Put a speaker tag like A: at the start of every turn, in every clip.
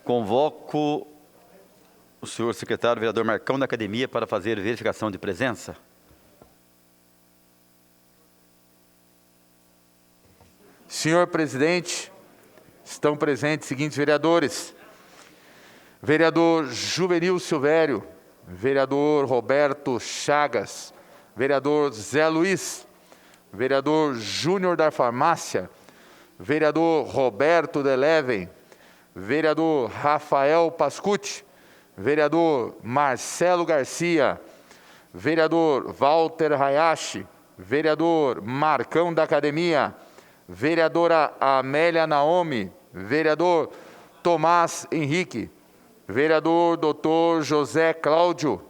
A: Convoco o senhor secretário, vereador Marcão da Academia, para fazer verificação de presença.
B: Senhor presidente, estão presentes os seguintes vereadores: vereador Juvenil Silvério, vereador Roberto Chagas, vereador Zé Luiz, vereador Júnior da Farmácia, vereador Roberto Deleven, vereador Rafael Pascucci, vereador Marcelo Garcia, vereador Walter Hayashi, vereador Marcão da Academia, vereadora Amélia Naomi, vereador Tomás Henrique, vereador Dr. José Cláudio,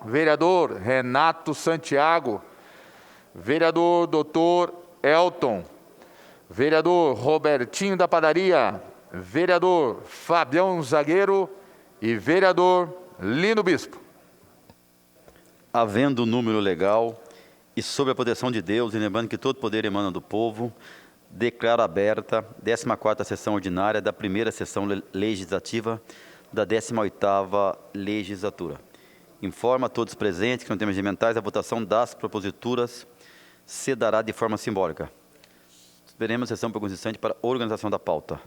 B: vereador Renato Santiago, vereador Dr. Elton, vereador Robertinho da Padaria, vereador Fabião Zagueiro e vereador Lino Bispo.
A: Havendo o número legal e sob a proteção de Deus, e lembrando que todo poder emana do povo, declaro aberta a 14ª sessão ordinária da primeira sessão legislativa da 18ª legislatura. Informa a todos presentes que, no termos regimentais, a votação das proposituras se dará de forma simbólica. Esperemos a sessão por alguns instantes para a organização da pauta.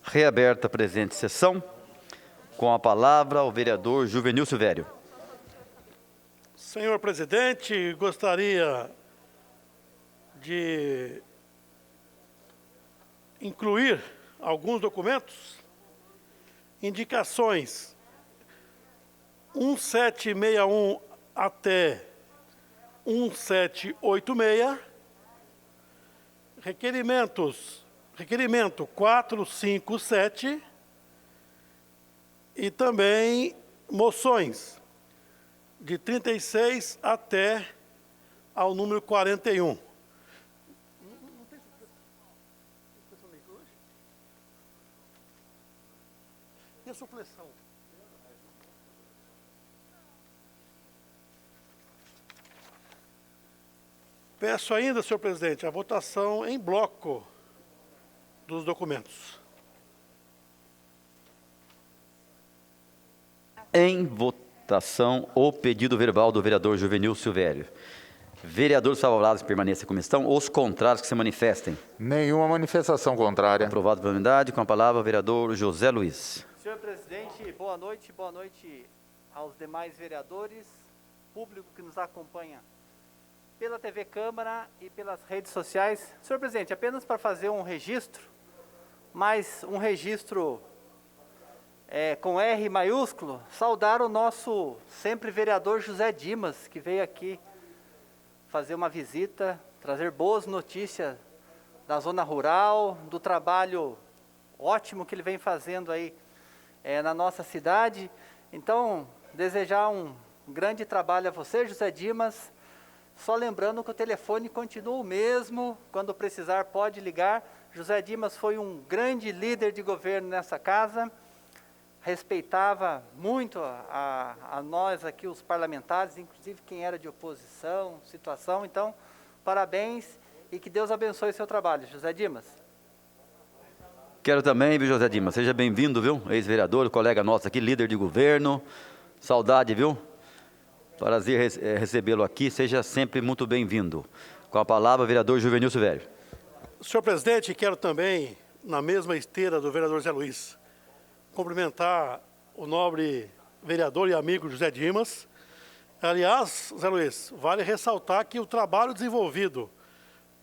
A: Reaberta a presente sessão, com a palavra o vereador Juvenil Silvério.
C: Senhor presidente, gostaria de incluir alguns documentos, indicações 1761 até 1786, requerimento 457 e também moções de 36 até ao número 41. E a suplessão? Peço ainda, senhor presidente, a votação em bloco dos documentos.
A: Em votação, o pedido verbal do vereador Juvenil Silvério. Vereadores favoráveis permaneçam como estão, os contrários que se manifestem.
B: Nenhuma manifestação contrária.
A: Aprovado por unanimidade. Com a palavra o vereador José Luiz.
D: Senhor presidente, boa noite aos demais vereadores, público que nos acompanha pela TV Câmara e pelas redes sociais. Senhor presidente, apenas para fazer um registro, mas um registro com R maiúsculo, saudar o nosso sempre vereador José Dimas, que veio aqui fazer uma visita, trazer boas notícias da zona rural, do trabalho ótimo que ele vem fazendo aí na nossa cidade. Então, desejar um grande trabalho a você, José Dimas. Só lembrando que o telefone continua o mesmo, quando precisar pode ligar. José Dimas foi um grande líder de governo nessa casa, respeitava muito a nós aqui, os parlamentares, inclusive quem era de oposição, situação. Então, parabéns e que Deus abençoe o seu trabalho, José Dimas.
A: Quero também, viu, José Dimas, seja bem-vindo, viu, ex-vereador, colega nosso aqui, líder de governo, saudade, viu? Prazer recebê-lo aqui, seja sempre muito bem-vindo. Com a palavra, o vereador Juvenil Silvério.
C: Senhor presidente, quero também, na mesma esteira do vereador Zé Luiz, cumprimentar o nobre vereador e amigo José Dimas. Aliás, Zé Luiz, vale ressaltar que o trabalho desenvolvido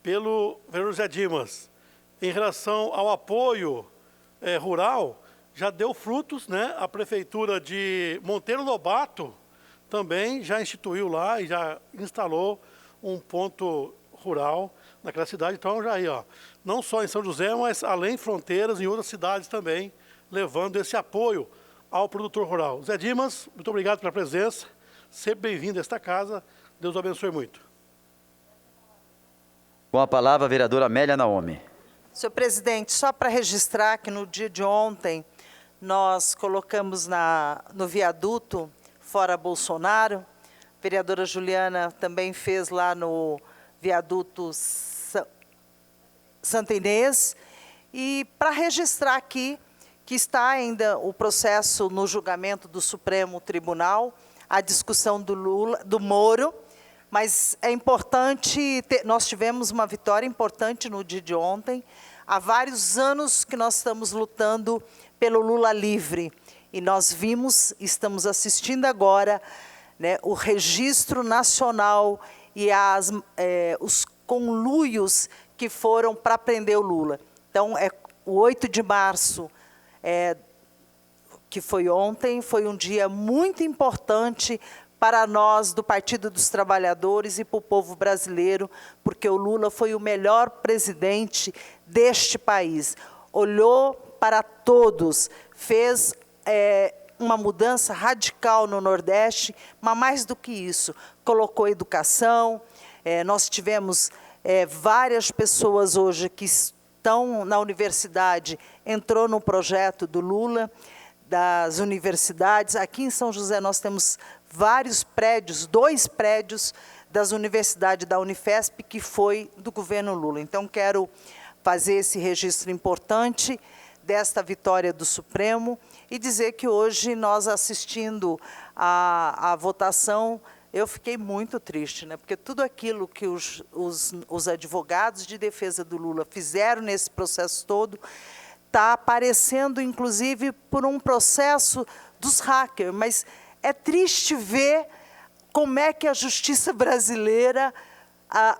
C: pelo vereador Zé Dimas em relação ao apoio rural já deu frutos, né? A prefeitura de Monteiro Lobato também já instituiu lá e já instalou um ponto rural naquela cidade. Então, já aí, ó, não só em São José, mas além fronteiras, em outras cidades também, levando esse apoio ao produtor rural. Zé Dimas, muito obrigado pela presença, sempre bem-vindo a esta casa, Deus o abençoe muito.
A: Com a palavra, a vereadora Amélia Naomi.
E: Senhor presidente, só para registrar que no dia de ontem nós colocamos no viaduto Fora Bolsonaro, a vereadora Juliana também fez lá no viaduto Santa Inês, e para registrar aqui que está ainda o processo no julgamento do Supremo Tribunal, a discussão do Moro, mas é importante, nós tivemos uma vitória importante no dia de ontem. Há vários anos que nós estamos lutando pelo Lula livre, e nós vimos, estamos assistindo agora, né, o registro nacional e os conluios que foram para prender o Lula. Então, o 8 de março, que foi ontem, foi um dia muito importante para nós do Partido dos Trabalhadores e para o povo brasileiro, porque o Lula foi o melhor presidente deste país. Olhou para todos, fez uma mudança radical no Nordeste, mas mais do que isso, colocou educação. Nós tivemos várias pessoas hoje que estão na universidade, entrou no projeto do Lula, das universidades. Aqui em São José nós temos vários prédios, 2 prédios das universidades da Unifesp, que foi do governo Lula. Então, quero fazer esse registro importante desta vitória do Supremo e dizer que hoje, nós assistindo à votação, eu fiquei muito triste, né? Porque tudo aquilo que os advogados de defesa do Lula fizeram nesse processo todo está aparecendo, inclusive, por um processo dos hackers, mas é triste ver como é que a justiça brasileira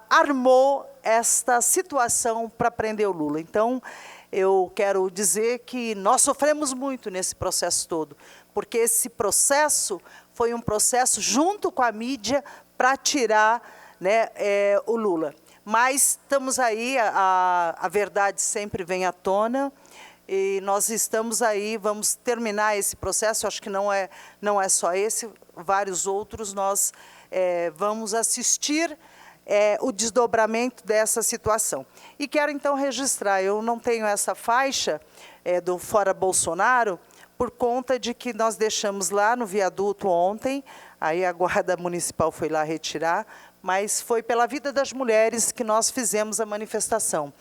E: armou esta situação para prender o Lula. Então, eu quero dizer que nós sofremos muito nesse processo todo, porque esse processo foi um processo junto com a mídia para tirar, né, o Lula. Mas estamos aí, a verdade sempre vem à tona, e nós estamos aí, vamos terminar esse processo. Acho que não é só esse, vários outros. Nós vamos assistir o desdobramento dessa situação. E quero, então, registrar, eu não tenho essa faixa do Fora Bolsonaro, por conta de que nós deixamos lá no viaduto ontem, aí a Guarda Municipal foi lá retirar, mas foi pela vida das mulheres que nós fizemos a manifestação.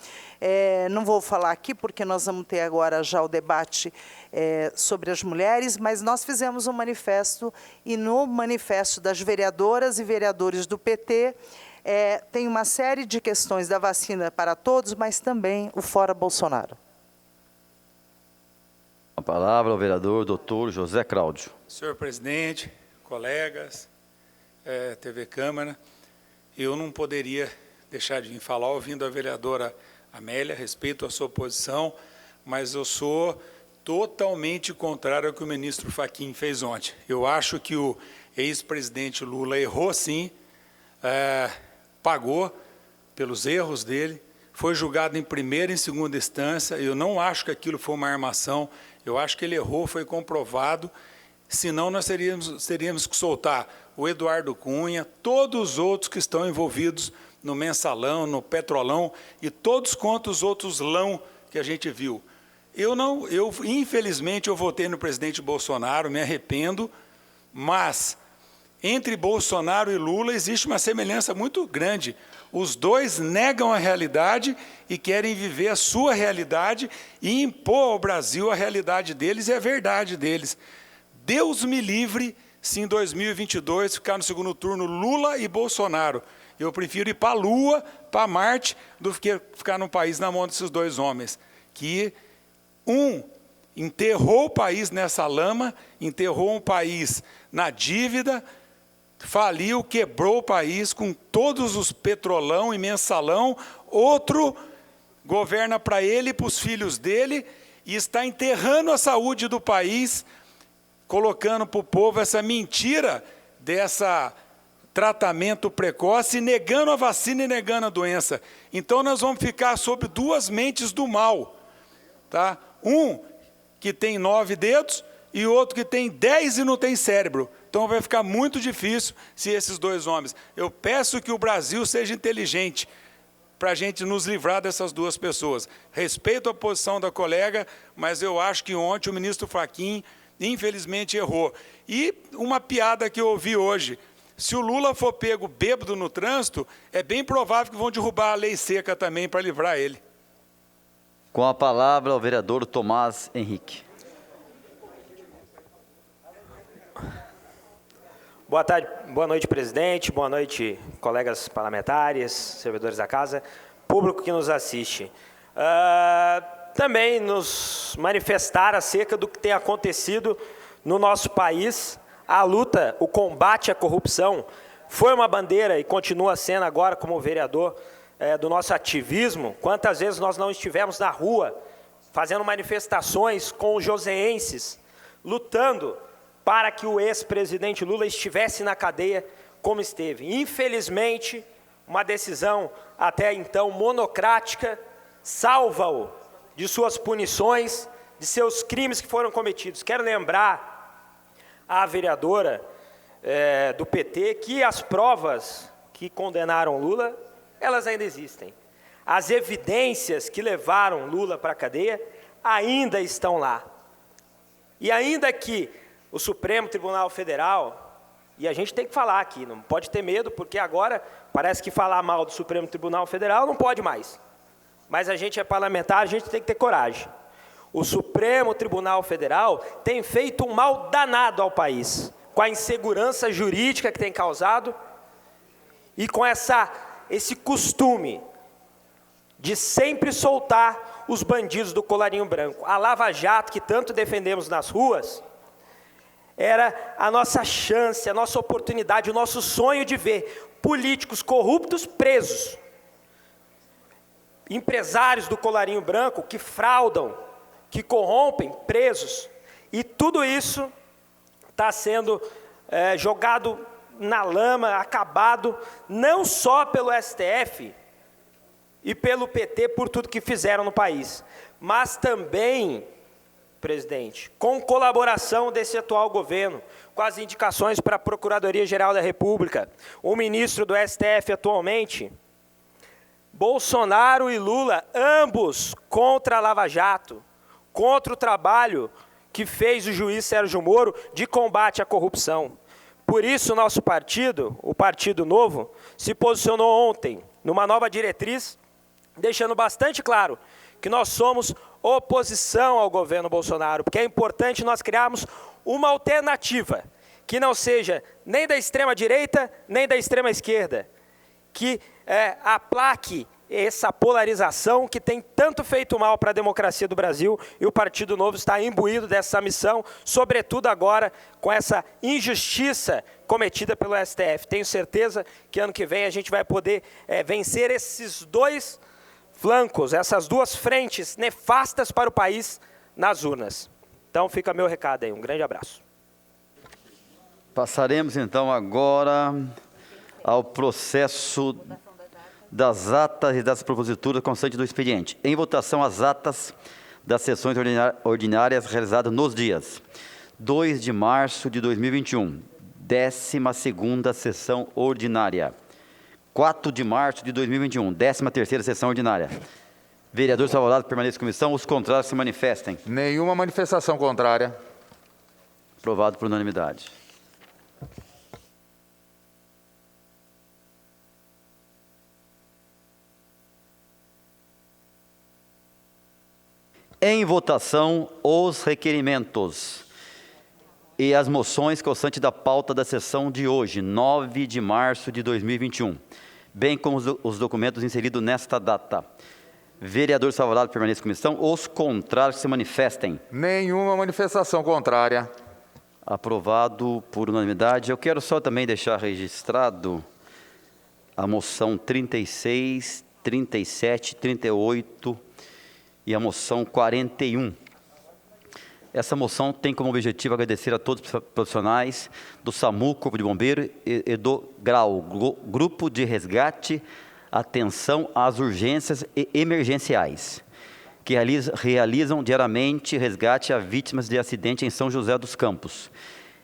E: Não vou falar aqui, porque nós vamos ter agora já o debate sobre as mulheres, mas nós fizemos um manifesto, e no manifesto das vereadoras e vereadores do PT, tem uma série de questões da vacina para todos, mas também o Fora Bolsonaro.
A: A palavra ao vereador doutor José Cláudio.
F: Senhor presidente, colegas, TV Câmara, eu não poderia deixar de vir falar ouvindo a vereadora Amélia, respeito a sua posição, mas eu sou totalmente contrário ao que o ministro Fachin fez ontem. Eu acho que o ex-presidente Lula errou sim, pagou pelos erros dele, foi julgado em primeira e em segunda instância. Eu não acho que aquilo foi uma armação, eu acho que ele errou, foi comprovado, senão nós teríamos que soltar o Eduardo Cunha, todos os outros que estão envolvidos no Mensalão, no Petrolão e todos quanto os outros lão que a gente viu. Infelizmente, eu votei no presidente Bolsonaro, me arrependo, mas entre Bolsonaro e Lula existe uma semelhança muito grande. Os dois negam a realidade e querem viver a sua realidade e impor ao Brasil a realidade deles e a verdade deles. Deus me livre se em 2022 ficar no segundo turno Lula e Bolsonaro. Eu prefiro ir para a Lua, para Marte, do que ficar num país na mão desses dois homens, que um enterrou o país nessa lama, enterrou um país na dívida, faliu, quebrou o país com todos os Petrolão e Mensalão, outro governa para ele e para os filhos dele e está enterrando a saúde do país, colocando para o povo essa mentira dessa tratamento precoce, negando a vacina e negando a doença. Então nós vamos ficar sob duas mentes do mal, tá? Um que tem 9 dedos e outro que tem 10 e não tem cérebro. Então vai ficar muito difícil se esses dois homens... Eu peço que o Brasil seja inteligente. para a gente nos livrar dessas duas pessoas. Respeito a posição da colega, mas eu acho que ontem o ministro Fachin, infelizmente, errou. E uma piada que eu ouvi hoje: se o Lula for pego bêbado no trânsito, é bem provável que vão derrubar a lei seca também para livrar ele.
A: Com a palavra, o vereador Tomás Henrique.
G: Boa tarde, boa noite, presidente, boa noite, colegas parlamentares, servidores da casa, público que nos assiste. Também nos manifestar acerca do que tem acontecido no nosso país. A luta, o combate à corrupção foi uma bandeira e continua sendo agora como vereador do nosso ativismo. Quantas vezes nós não estivemos na rua fazendo manifestações com os joseenses, lutando para que o ex-presidente Lula estivesse na cadeia como esteve. Infelizmente, uma decisão até então monocrática salva-o de suas punições, de seus crimes que foram cometidos. Quero lembrar à vereadora do PT que as provas que condenaram Lula, elas ainda existem. As evidências que levaram Lula para a cadeia ainda estão lá. E ainda que o Supremo Tribunal Federal, e a gente tem que falar aqui, não pode ter medo, porque agora parece que falar mal do Supremo Tribunal Federal não pode mais. Mas a gente é parlamentar, a gente tem que ter coragem. O Supremo Tribunal Federal tem feito um mal danado ao país, com a insegurança jurídica que tem causado e com esse costume de sempre soltar os bandidos do colarinho branco. A Lava Jato, que tanto defendemos nas ruas, era a nossa chance, a nossa oportunidade, o nosso sonho de ver políticos corruptos presos, empresários do colarinho branco que fraudam, que corrompem, presos. E tudo isso está sendo jogado na lama, acabado, não só pelo STF e pelo PT, por tudo que fizeram no país, mas também, presidente, com colaboração desse atual governo, com as indicações para a Procuradoria-Geral da República, o ministro do STF atualmente, Bolsonaro e Lula, ambos contra a Lava Jato, contra o trabalho que fez o juiz Sérgio Moro de combate à corrupção. Por isso, o nosso partido, o Partido Novo, se posicionou ontem numa nova diretriz, deixando bastante claro que nós somos oposição ao governo Bolsonaro, porque é importante nós criarmos uma alternativa que não seja nem da extrema-direita, nem da extrema-esquerda, que aplaque essa polarização que tem tanto feito mal para a democracia do Brasil, e o Partido Novo está imbuído dessa missão, sobretudo agora com essa injustiça cometida pelo STF. Tenho certeza que ano que vem a gente vai poder vencer esses dois flancos, essas duas frentes nefastas para o país nas urnas. Então fica meu recado aí, um grande abraço.
A: Passaremos então agora ao processo das atas e das proposituras constantes do expediente. Em votação, as atas das sessões ordinárias realizadas nos dias 2 de março de 2021, 12ª sessão ordinária. 4 de março de 2021, 13ª sessão ordinária. Vereadores favoráveis permaneçam em comissão, os contrários se manifestem.
B: Nenhuma manifestação contrária.
A: Aprovado por unanimidade. Em votação, os requerimentos e as moções constantes da pauta da sessão de hoje, 9 de março de 2021, bem como os documentos inseridos nesta data. Vereadores favoráveis permaneçam em comissão, os contrários se manifestem.
B: Nenhuma manifestação contrária.
A: Aprovado por unanimidade. Eu quero só também deixar registrado a moção 36, 37, 38 e a moção 41. Essa moção tem como objetivo agradecer a todos os profissionais do SAMU, Corpo de Bombeiro e do GRAU, Grupo de Resgate, Atenção às Urgências e Emergenciais, que realizam diariamente resgate a vítimas de acidente em São José dos Campos.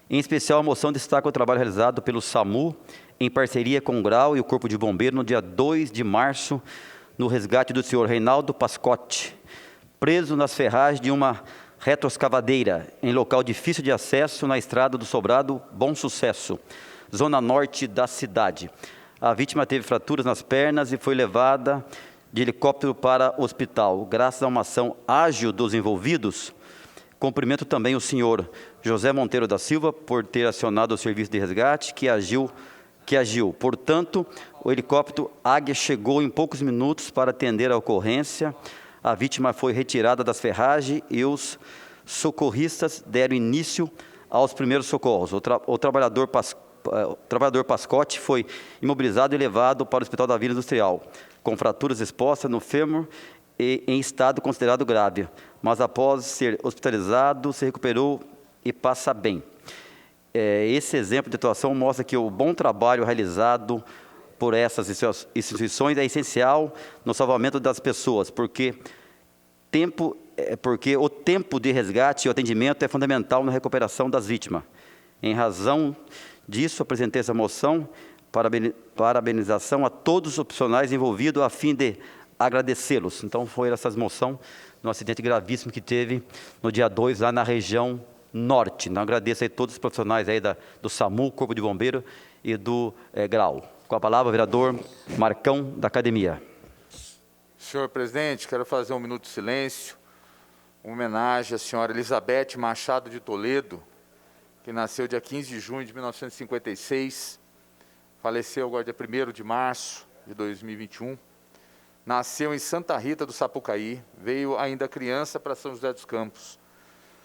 A: Em especial, a moção destaca o trabalho realizado pelo SAMU, em parceria com o GRAU e o Corpo de Bombeiro, no dia 2 de março no resgate do senhor Reinaldo Pascotti, preso nas ferragens de uma retroescavadeira, em local difícil de acesso na estrada do Sobrado Bom Sucesso, zona norte da cidade. A vítima teve fraturas nas pernas e foi levada de helicóptero para o hospital. Graças a uma ação ágil dos envolvidos, cumprimento também o senhor José Monteiro da Silva por ter acionado o serviço de resgate que agiu. Portanto, o helicóptero Águia chegou em poucos minutos para atender a ocorrência. A vítima foi retirada das ferragens e os socorristas deram início aos primeiros socorros. O trabalhador Pascotti foi imobilizado e levado para o Hospital da Vila Industrial, com fraturas expostas no fêmur e em estado considerado grave, mas após ser hospitalizado, se recuperou e passa bem. Esse exemplo de atuação mostra que o bom trabalho realizado por essas instituições é essencial no salvamento das pessoas, porque o tempo de resgate e o atendimento é fundamental na recuperação das vítimas. Em razão disso, apresentei essa moção, parabenização a todos os profissionais envolvidos, a fim de agradecê-los. Então, foi essa moção no acidente gravíssimo que teve no dia 2, lá na região norte. Então, agradeço a todos os profissionais aí do SAMU, Corpo de Bombeiro e do GRAU. Com a palavra, o vereador Marcão, da Academia.
B: Senhor presidente, quero fazer um minuto de silêncio, uma homenagem à senhora Elizabeth Machado de Toledo, que nasceu dia 15 de junho de 1956, faleceu agora dia 1º de março de 2021, nasceu em Santa Rita do Sapucaí, veio ainda criança para São José dos Campos,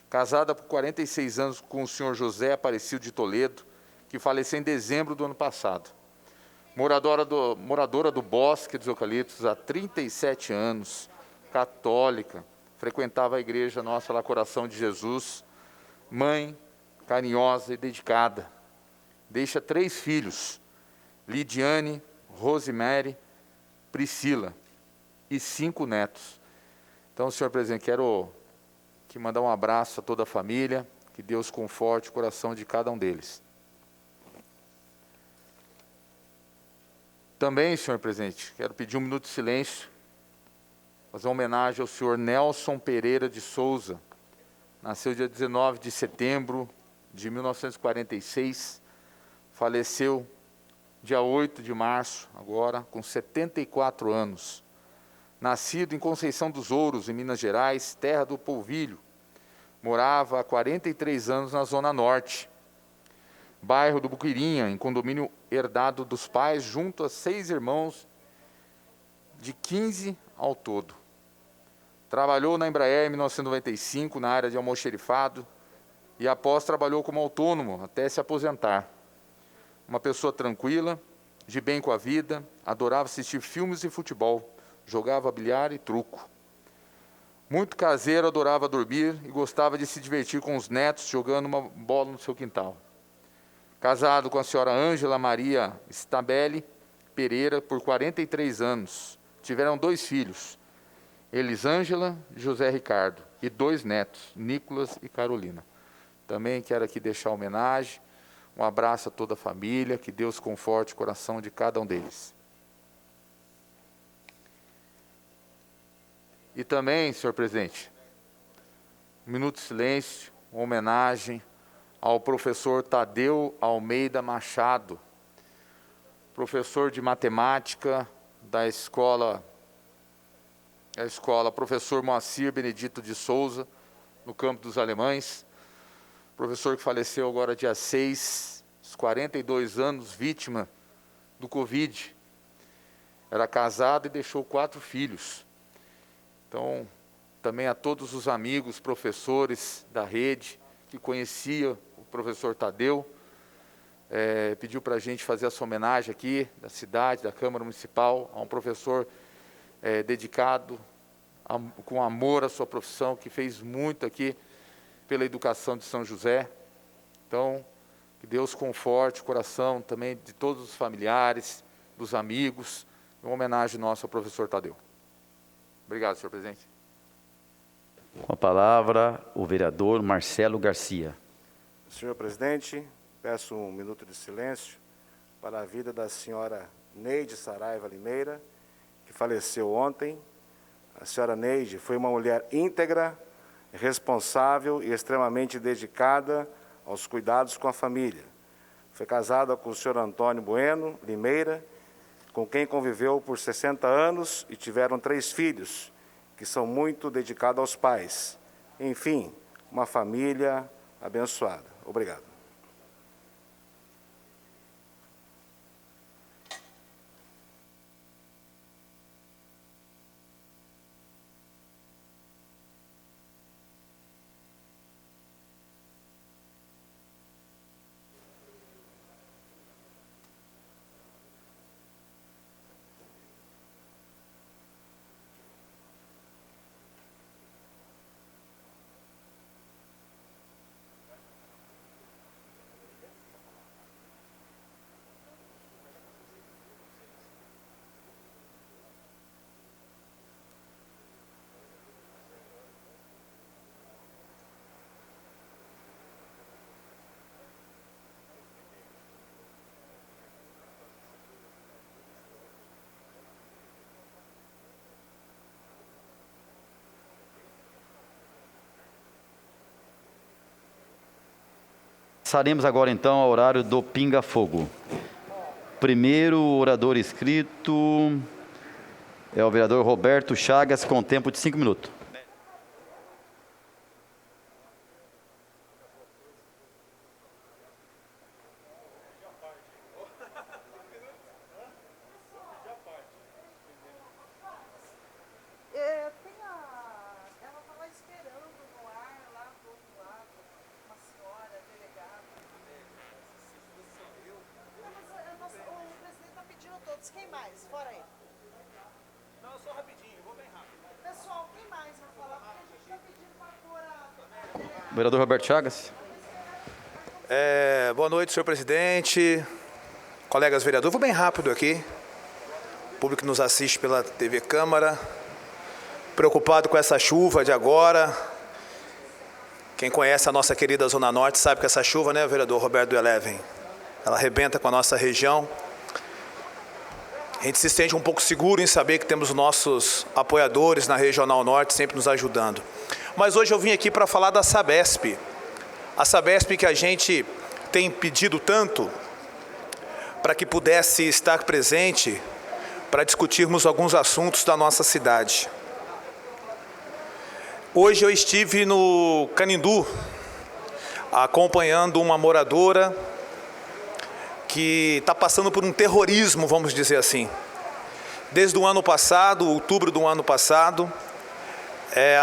B: casada por 46 anos com o senhor José Aparecido de Toledo, que faleceu em dezembro do ano passado. Moradora do Bosque dos Eucaliptos há 37 anos, católica, frequentava a igreja Nossa lá Coração de Jesus, mãe carinhosa e dedicada. Deixa 3 filhos, Lidiane, Rosemary, Priscila, e 5 netos. Então, senhor presidente, quero mandar um abraço a toda a família, que Deus conforte o coração de cada um deles. Também, senhor presidente, quero pedir um minuto de silêncio, fazer uma homenagem ao senhor Nelson Pereira de Souza. Nasceu dia 19 de setembro de 1946, faleceu dia 8 de março, agora, com 74 anos. Nascido em Conceição dos Ouros, em Minas Gerais, terra do polvilho, morava há 43 anos na Zona Norte, bairro do Buquirinha, em condomínio herdado dos pais, junto a 6 irmãos, de 15 ao todo. Trabalhou na Embraer em 1995, na área de almoxerifado, e após trabalhou como autônomo até se aposentar. Uma pessoa tranquila, de bem com a vida, adorava assistir filmes e futebol, jogava bilhar e truco. Muito caseiro, adorava dormir e gostava de se divertir com os netos jogando uma bola no seu quintal. Casado com a senhora Ângela Maria Stabelli Pereira por 43 anos. Tiveram 2 filhos, Elisângela e José Ricardo, e 2 netos, Nicolas e Carolina. Também quero aqui deixar homenagem, um abraço a toda a família, que Deus conforte o coração de cada um deles. E também, senhor presidente, um minuto de silêncio, uma homenagem ao professor Tadeu Almeida Machado, professor de matemática da escola Professor Moacir Benedito de Souza, no Campo dos Alemães, professor que faleceu agora dia 6, aos 42 anos, vítima do Covid. Era casado e deixou 4 filhos. Então, também a todos os amigos, professores da rede, que conhecia o professor Tadeu, pediu para a gente fazer essa homenagem aqui, da cidade, da Câmara Municipal, a um professor dedicado, com amor à sua profissão, que fez muito aqui pela educação de São José. Então, que Deus conforte o coração também de todos os familiares, dos amigos, uma homenagem nossa ao professor Tadeu. Obrigado, senhor presidente.
A: Com a palavra, o vereador Marcelo Garcia.
H: Senhor presidente, peço um minuto de silêncio para a vida da senhora Neide Saraiva Limeira que faleceu ontem. A senhora Neide foi uma mulher íntegra, responsável e extremamente dedicada aos cuidados com a família. Foi casada com o senhor Antônio Bueno Limeira, com quem conviveu por 60 anos e tiveram 3 filhos, que são muito dedicados aos pais. Enfim, uma família abençoada. Obrigado.
A: Passaremos agora, então, ao horário do pinga-fogo. Primeiro orador inscrito é o vereador Roberto Chagas, com tempo de 5 minutos.
E: Ela está lá esperando no ar, lá do outro lado, uma senhora delegada. O presidente está pedindo todos. Quem mais? Fora aí.
D: Não, só rapidinho, vou bem rápido.
E: Pessoal, quem mais vai falar? Porque a gente está pedindo para pôr a...
A: Vereador Roberto Chagas.
I: Boa noite, senhor presidente, colegas vereadores. Vou bem rápido aqui. O público que nos assiste pela TV Câmara. Preocupado com essa chuva de agora. Quem conhece a nossa querida Zona Norte sabe que essa chuva, né, vereador Roberto do Eleven, ela arrebenta com a nossa região. A gente se sente um pouco seguro em saber que temos nossos apoiadores na Regional Norte sempre nos ajudando. Mas hoje eu vim aqui para falar da Sabesp. A Sabesp que a gente tem pedido tanto para que pudesse estar presente para discutirmos alguns assuntos da nossa cidade. Hoje eu estive no Canindu, acompanhando uma moradora que está passando por um terrorismo, vamos dizer assim. Desde o ano passado, outubro do ano passado,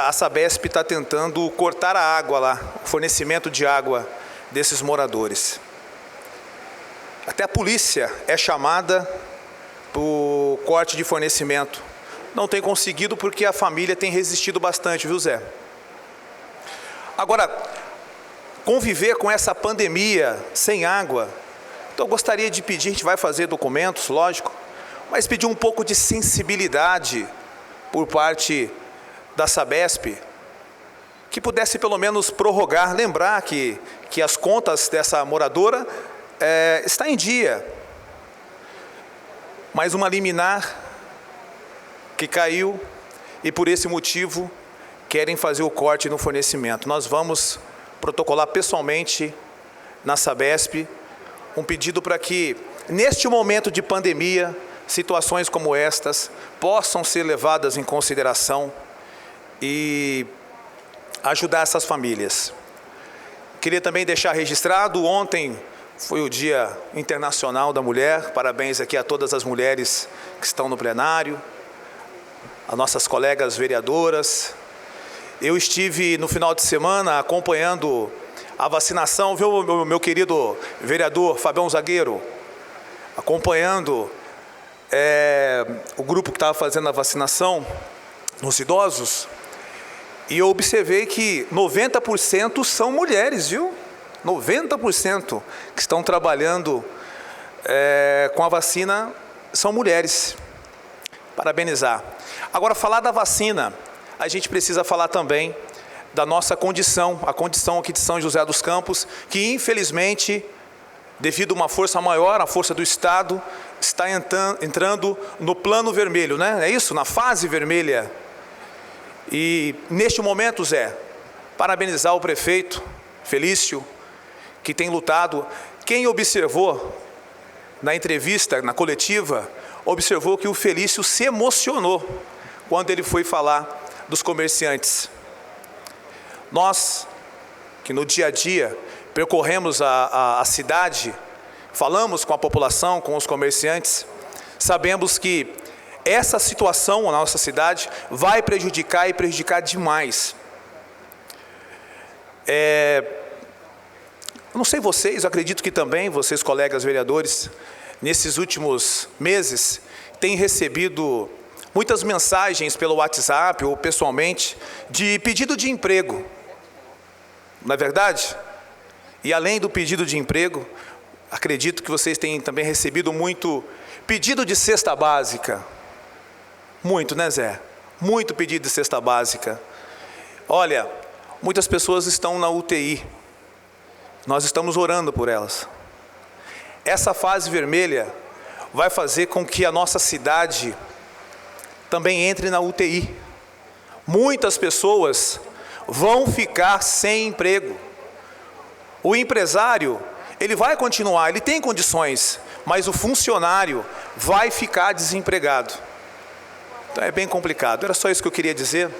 I: a Sabesp está tentando cortar a água lá, o fornecimento de água desses moradores. Até a polícia é chamada para o corte de fornecimento. Não tem conseguido porque a família tem resistido bastante, viu, Zé? Agora, conviver com essa pandemia sem água, então eu gostaria de pedir, a gente vai fazer documentos, lógico, mas pedir um pouco de sensibilidade por parte da Sabesp, que pudesse pelo menos prorrogar, lembrar que as contas dessa moradora está em dia, mas uma liminar que caiu e por esse motivo querem fazer o corte no fornecimento. Nós vamos protocolar pessoalmente na Sabesp um pedido para que, neste momento de pandemia, situações como estas possam ser levadas em consideração e ajudar essas famílias. Queria também deixar registrado, ontem foi o Dia Internacional da Mulher, parabéns aqui a todas as mulheres que estão no plenário, as nossas colegas vereadoras. Eu estive no final de semana acompanhando a vacinação, viu, meu querido vereador Fabião Zagueiro, acompanhando o grupo que estava fazendo a vacinação nos idosos, e eu observei que 90% são mulheres, viu? 90% que estão trabalhando com a vacina são mulheres. Parabenizar. Agora, falar da vacina, a gente precisa falar também da nossa condição, a condição aqui de São José dos Campos, que infelizmente, devido a uma força maior, a força do Estado, está entrando no plano vermelho, né? É isso? Na fase vermelha. E neste momento, Zé, parabenizar o prefeito Felício, que tem lutado. Quem observou na entrevista, na coletiva, observou que o Felício se emocionou quando ele foi falar dos comerciantes. Nós, que no dia a dia percorremos a cidade, falamos com a população, com os comerciantes, sabemos que essa situação na nossa cidade vai prejudicar e prejudicar demais. Não sei vocês, eu acredito que também vocês, colegas vereadores, nesses últimos meses, têm recebido muitas mensagens pelo WhatsApp ou pessoalmente de pedido de emprego. Não é verdade? E além do pedido de emprego, acredito que vocês têm também recebido muito pedido de cesta básica. Muito, né, Zé? Muito pedido de cesta básica. Olha, muitas pessoas estão na UTI. Nós estamos orando por elas. Essa fase vermelha vai fazer com que a nossa cidade também entre na UTI. Muitas pessoas vão ficar sem emprego. O empresário, ele vai continuar, ele tem condições, mas o funcionário vai ficar desempregado. Então é bem complicado. Era só isso que eu queria dizer.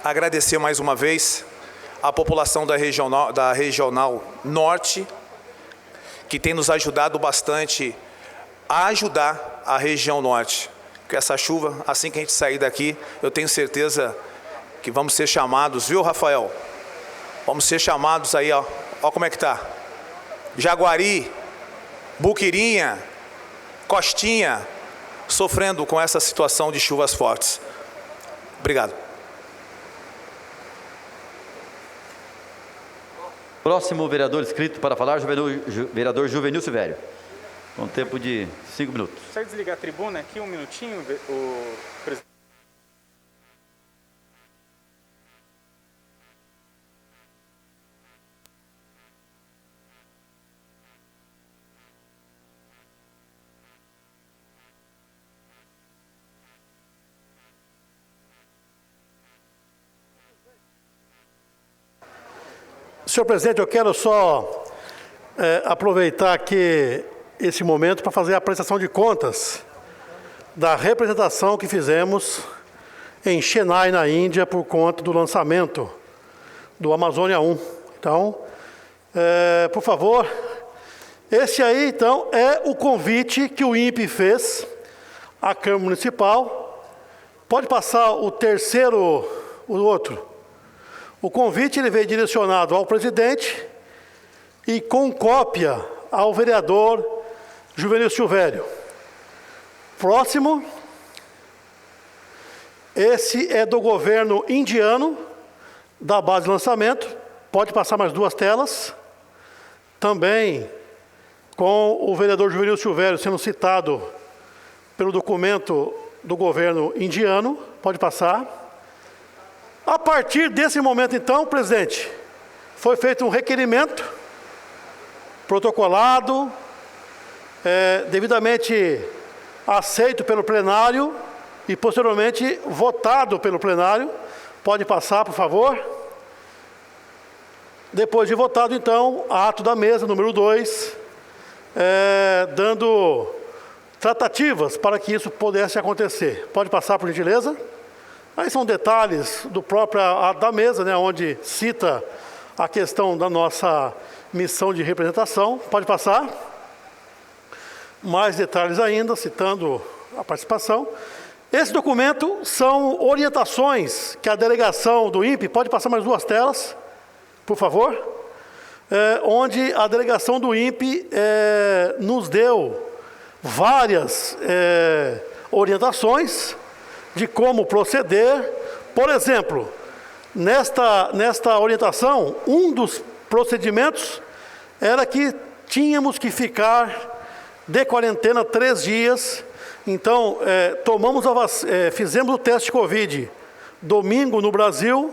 I: Agradecer mais uma vez a população da Regional Norte, que tem nos ajudado bastante a ajudar a região Norte. Com essa chuva, assim que a gente sair daqui, eu tenho certeza que vamos ser chamados, viu, Rafael? Vamos ser chamados aí, ó. Ó como é que tá. Jaguari, Buquirinha, Costinha, sofrendo com essa situação de chuvas fortes. Obrigado.
A: Próximo vereador inscrito para falar, vereador Juvenil Silvério. Com tempo de 5 minutos.
J: Consegue desligar a tribuna aqui um minutinho, o presidente?
C: Senhor presidente, eu quero só aproveitar aqui esse momento para fazer a prestação de contas da representação que fizemos em Chennai, na Índia, por conta do lançamento do Amazônia 1. Então, por favor, esse aí, então, é o convite que o INPE fez à Câmara Municipal. Pode passar o terceiro, o outro. O convite ele veio direcionado ao presidente e com cópia ao vereador Juvenil Silvério. Próximo. Esse é do governo indiano, da base de lançamento. Pode passar mais 2 telas. Também com o vereador Juvenil Silvério sendo citado pelo documento do governo indiano. Pode passar. A partir desse momento, então, presidente, foi feito um requerimento protocolado, devidamente aceito pelo plenário e, posteriormente, votado pelo plenário. Pode passar, por favor. Depois de votado, então, ato da mesa, número 2, dando tratativas para que isso pudesse acontecer. Pode passar, por gentileza. Aí são detalhes da mesa, né, onde cita a questão da nossa missão de representação. Pode passar. Mais detalhes ainda, citando a participação. Esse documento são orientações que a delegação do INPE, pode passar mais 2 telas, por favor, onde a delegação do INPE nos deu várias orientações de como proceder. Por exemplo, nesta orientação, um dos procedimentos era que tínhamos que ficar de quarentena 3 dias. Então, fizemos o teste Covid domingo no Brasil,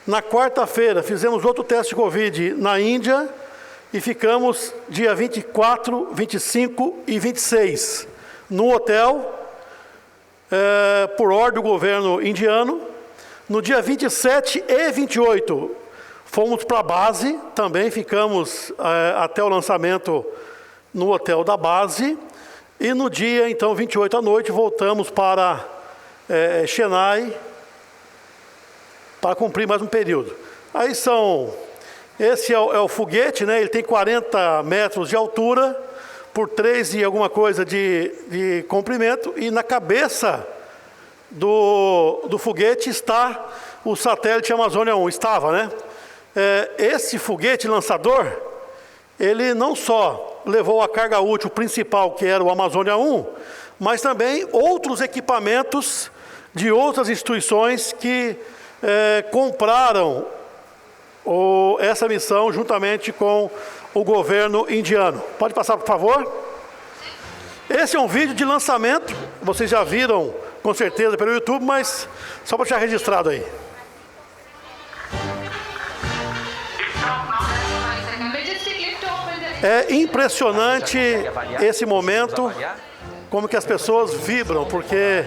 C: na quarta-feira fizemos outro teste Covid na Índia, e ficamos dia 24, 25 e 26 no hotel, por ordem do governo indiano. No dia 27 e 28, fomos para a base, também ficamos até o lançamento no hotel da base. E no dia, então, 28 à noite, voltamos para Chennai para cumprir mais um período. Aí esse é o foguete, né? Ele tem 40 metros de altura, por 3 e alguma coisa de comprimento, e na cabeça do foguete está o satélite Amazônia 1, estava, né? Esse foguete lançador, ele não só levou a carga útil principal, que era o Amazônia 1, mas também outros equipamentos de outras instituições que compraram essa missão juntamente com o governo indiano. Pode passar, por favor? Esse é um vídeo de lançamento, vocês já viram com certeza pelo YouTube, mas só para deixar registrado aí. É impressionante esse momento, como que as pessoas vibram, porque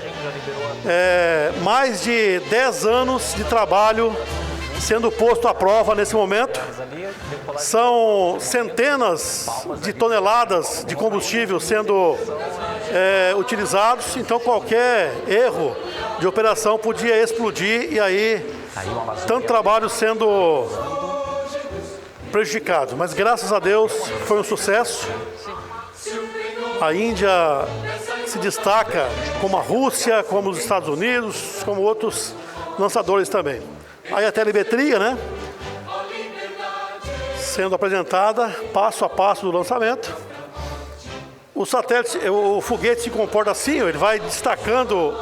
C: mais de 10 anos de trabalho sendo posto à prova nesse momento. São centenas de toneladas de combustível sendo utilizados, então qualquer erro de operação podia explodir e aí tanto trabalho sendo prejudicado. Mas graças a Deus foi um sucesso. A Índia se destaca como a Rússia, como os Estados Unidos, como outros lançadores também. Aí a telemetria, né? Sendo apresentada passo a passo do lançamento. O foguete se comporta assim, ele vai destacando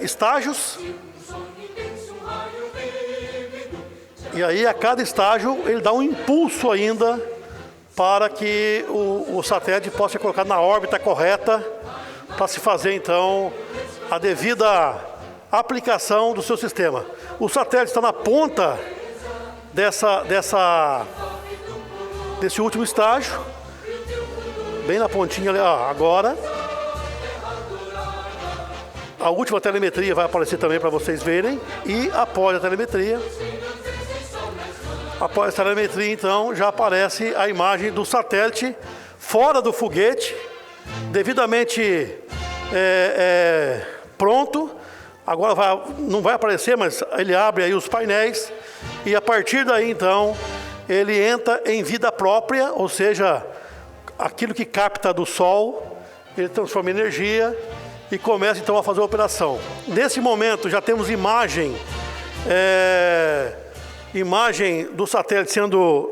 C: estágios. E aí a cada estágio ele dá um impulso ainda para que o satélite possa ser colocado na órbita correta para se fazer então a devida aplicação do seu sistema. O satélite está na ponta desse último estágio, bem na pontinha ali, agora. A última telemetria vai aparecer também para vocês verem. E após a telemetria, então, já aparece a imagem do satélite fora do foguete, devidamente pronto. Agora não vai aparecer, mas ele abre aí os painéis e a partir daí, então, ele entra em vida própria, ou seja, aquilo que capta do Sol, ele transforma em energia e começa, então, a fazer a operação. Nesse momento, já temos imagem do satélite sendo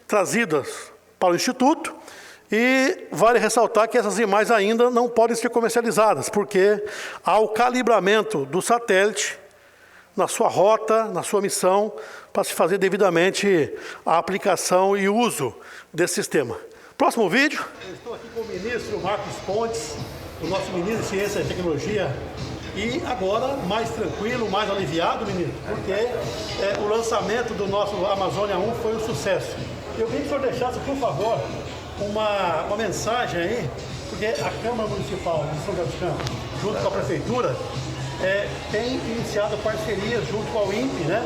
C: trazidas para o Instituto. E vale ressaltar que essas imagens ainda não podem ser comercializadas, porque há o calibramento do satélite na sua rota, na sua missão, para se fazer devidamente a aplicação e uso desse sistema. Próximo vídeo. Eu estou aqui com o ministro Marcos Pontes, o nosso ministro de Ciência e Tecnologia, e agora mais tranquilo, mais aliviado, ministro, porque o lançamento do nosso Amazônia 1 foi um sucesso. Eu queria que o senhor deixasse, por favor, uma mensagem aí, porque a Câmara Municipal de São José dos Campos, junto com a Prefeitura, tem iniciado parcerias junto com o INPE, né,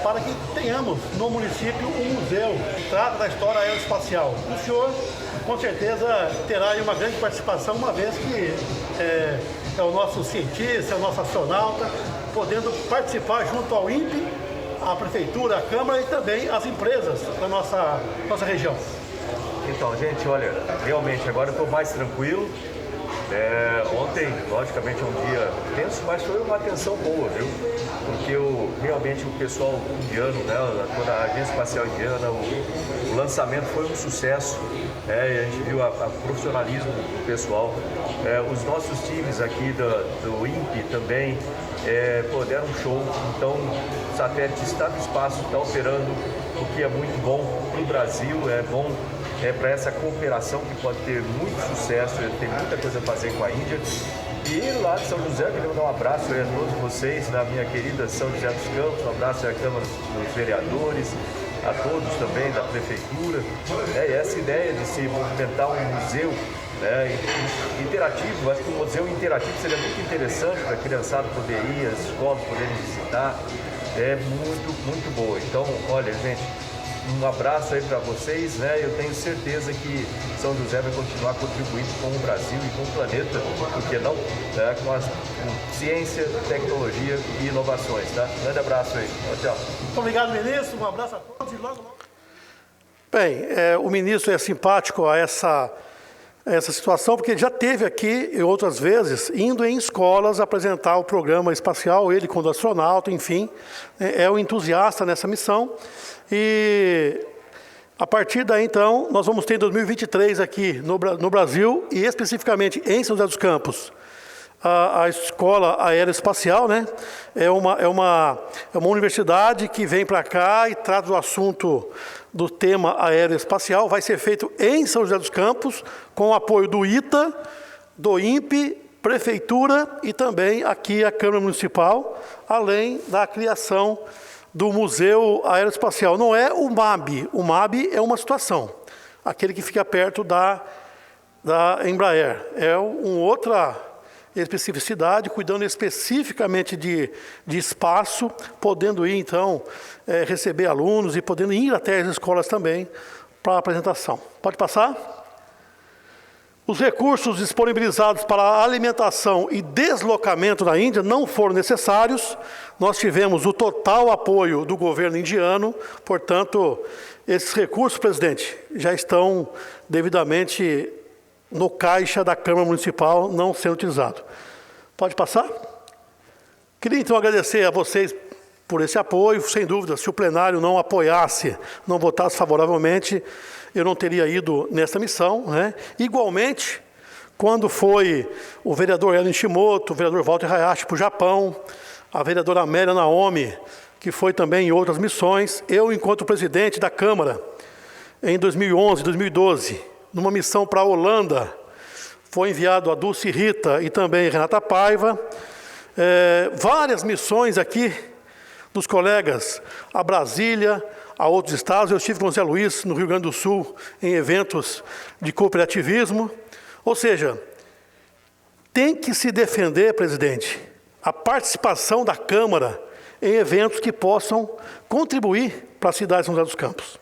C: para que tenhamos no município um museu que trata da história aeroespacial. O senhor, com certeza, terá aí uma grande participação, uma vez que é o nosso cientista, é o nosso astronauta, podendo participar junto ao INPE, a Prefeitura, a Câmara e também as empresas da nossa região.
K: Então, gente, olha, realmente agora eu estou mais tranquilo. Ontem, logicamente, é um dia tenso, mas foi uma atenção boa, viu? Porque realmente o pessoal indiano, né, toda a Agência Espacial Indiana, o lançamento foi um sucesso. E a gente viu o profissionalismo do pessoal. Os nossos times aqui do INPE também deram um show. Então, o satélite está no espaço, está operando, o que é muito bom para o Brasil, é bom para essa cooperação que pode ter muito sucesso, tem muita coisa a fazer com a Índia. E lá de São José, eu queria mandar um abraço a todos vocês, na minha querida São José dos Campos, um abraço à Câmara dos Vereadores, a todos também da Prefeitura. E essa ideia de se movimentar um museu, né, interativo, acho que um museu interativo seria muito interessante para a criançada poder ir, as escolas poderem visitar, é muito boa. Então, olha, gente, um abraço aí para vocês, né? Eu tenho certeza que São José vai continuar contribuindo com o Brasil e com o planeta, porque não, né, com ciência, tecnologia e inovações, tá? Grande abraço aí. Tchau.
C: Muito obrigado, ministro. Um abraço a todos e logo. Bem, o ministro é simpático a essa situação, porque já teve aqui, outras vezes, indo em escolas apresentar o programa espacial, ele quando astronauta, enfim, é um entusiasta nessa missão. E a partir daí, então, nós vamos ter em 2023 aqui no Brasil, e especificamente em São José dos Campos, a Escola Aeroespacial, né? É uma universidade que vem para cá e trata do assunto do tema aeroespacial. Vai ser feito em São José dos Campos, com o apoio do ITA, do INPE, Prefeitura e também aqui a Câmara Municipal, além da criação do Museu Aeroespacial. Não é o MAB. O MAB é uma situação, aquele que fica perto da Embraer. É uma outra especificidade, cuidando especificamente de espaço, podendo ir, então, receber alunos e podendo ir até as escolas também para a apresentação. Pode passar? Os recursos disponibilizados para a alimentação e deslocamento na Índia não foram necessários. Nós tivemos o total apoio do governo indiano, portanto, esses recursos, presidente, já estão devidamente no caixa da Câmara Municipal, não sendo utilizado. Pode passar? Queria então agradecer a vocês por esse apoio. Sem dúvida, se o plenário não apoiasse, não votasse favoravelmente, eu não teria ido nessa missão, né? Igualmente, quando foi o vereador Ellen Shimoto, o vereador Walter Hayashi para o Japão, a vereadora Amélia Naomi, que foi também em outras missões, eu, enquanto presidente da Câmara, em 2011, 2012, numa missão para a Holanda, foi enviado a Dulce Rita e também Renata Paiva, várias missões aqui dos colegas a Brasília, a outros estados. Eu estive com o Zé Luiz, no Rio Grande do Sul, em eventos de cooperativismo. Ou seja, tem que se defender, presidente, a participação da Câmara em eventos que possam contribuir para a cidade de São José dos Campos.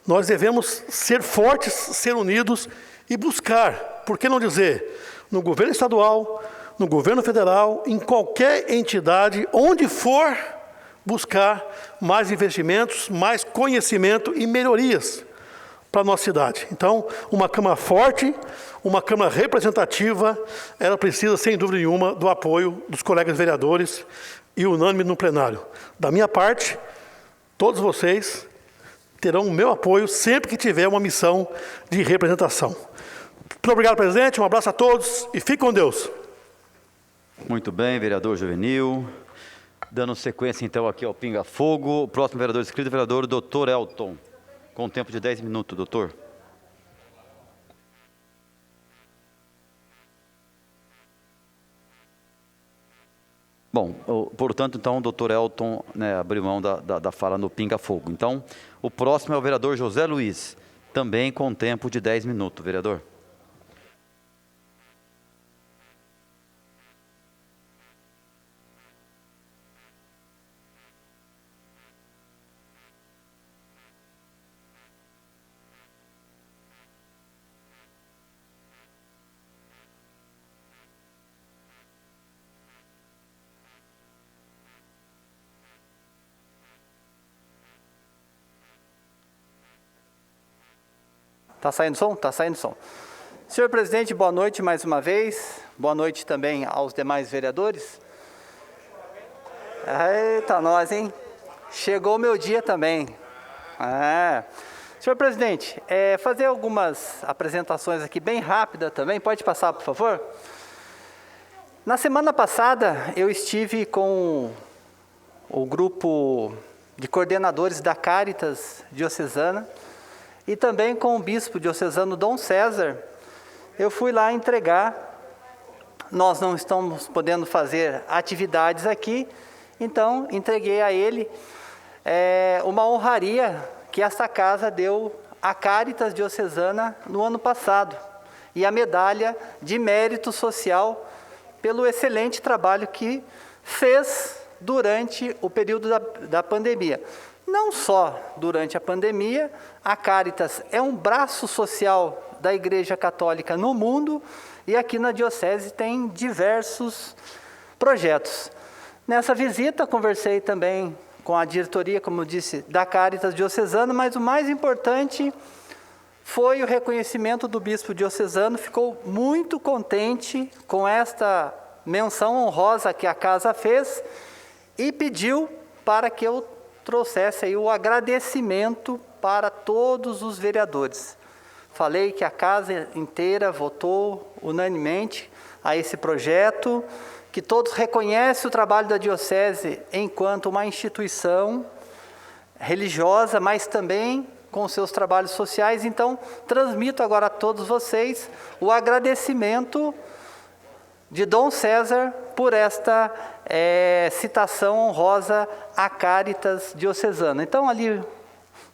C: Nós devemos ser fortes, ser unidos e buscar, por que não dizer, no governo estadual, no governo federal, em qualquer entidade, onde for, buscar mais investimentos, mais conhecimento e melhorias para a nossa cidade. Então, uma Câmara forte, uma Câmara representativa, ela precisa, sem dúvida nenhuma, do apoio dos colegas vereadores e unânime no plenário. Da minha parte, todos vocês terão o meu apoio sempre que tiver uma missão de representação. Muito obrigado, presidente, um abraço a todos e fique com Deus.
A: Muito bem, vereador Juvenil. Dando sequência, então, aqui ao Pinga Fogo. O próximo vereador inscrito é o vereador Dr. Elton, com tempo de 10 minutos, doutor. Bom, portanto, então, o doutor Elton, né, abriu mão da fala no Pinga Fogo. Então, o próximo é o vereador José Luiz, também com tempo de 10 minutos, vereador.
D: Está saindo som? Está saindo som. Senhor presidente, boa noite mais uma vez. Boa noite também aos demais vereadores. Eita, nós, hein? Chegou o meu dia também. Senhor presidente, fazer algumas apresentações aqui bem rápidas também. Pode passar, por favor? Na semana passada, eu estive com o grupo de coordenadores da Caritas Diocesana e também com o bispo diocesano Dom César. Eu fui lá entregar. Nós não estamos podendo fazer atividades aqui, então entreguei a ele uma honraria que esta casa deu à Caritas Diocesana no ano passado, e a medalha de mérito social pelo excelente trabalho que fez durante o período da pandemia. Não só durante a pandemia, a Caritas é um braço social da Igreja Católica no mundo, e aqui na Diocese tem diversos projetos. Nessa visita, conversei também com a diretoria, como eu disse, da Caritas Diocesana, mas o mais importante foi o reconhecimento do bispo diocesano. Ficou muito contente com esta menção honrosa que a casa fez e pediu para que eu trouxesse aí o agradecimento para todos os vereadores. Falei que a casa inteira votou unanimemente a esse projeto, que todos reconhecem o trabalho da Diocese enquanto uma instituição religiosa, mas também com seus trabalhos sociais. Então, transmito agora a todos vocês o agradecimento de Dom César por esta citação honrosa à Caritas Diocesana. Então, ali,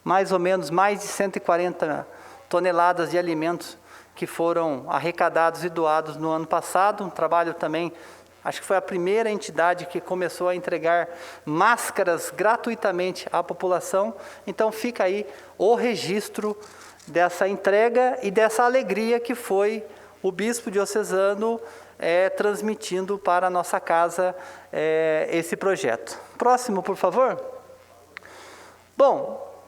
D: mais ou menos, mais de 140 toneladas de alimentos que foram arrecadados e doados no ano passado. Um trabalho também, acho que foi a primeira entidade que começou a entregar máscaras gratuitamente à população. Então, fica aí o registro dessa entrega e dessa alegria que foi o bispo diocesano transmitindo para a nossa casa esse projeto. Próximo, por favor. Bom,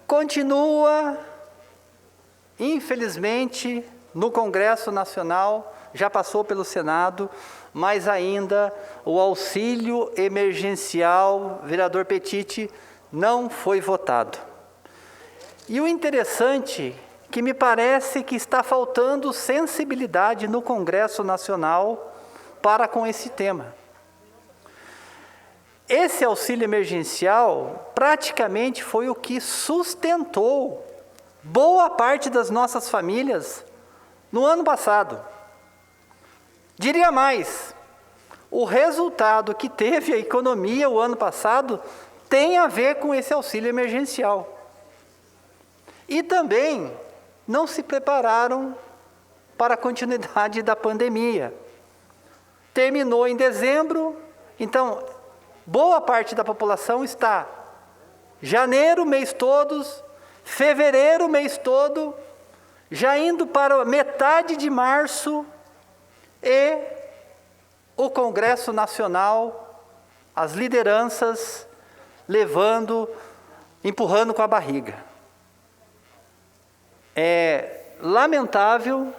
D: continua, infelizmente, no Congresso Nacional, já passou pelo Senado, mas ainda o auxílio emergencial, vereador Petiti, não foi votado. E o interessante que me parece que está faltando sensibilidade no Congresso Nacional para com esse tema. Esse auxílio emergencial praticamente foi o que sustentou boa parte das nossas famílias no ano passado. Diria mais, o resultado que teve a economia o ano passado tem a ver com esse auxílio emergencial. E também não se prepararam para a continuidade da pandemia. Terminou em dezembro, então boa parte da população está janeiro, mês todo, fevereiro, mês todo, já indo para metade de março, e o Congresso Nacional, as lideranças empurrando com a barriga. É lamentável,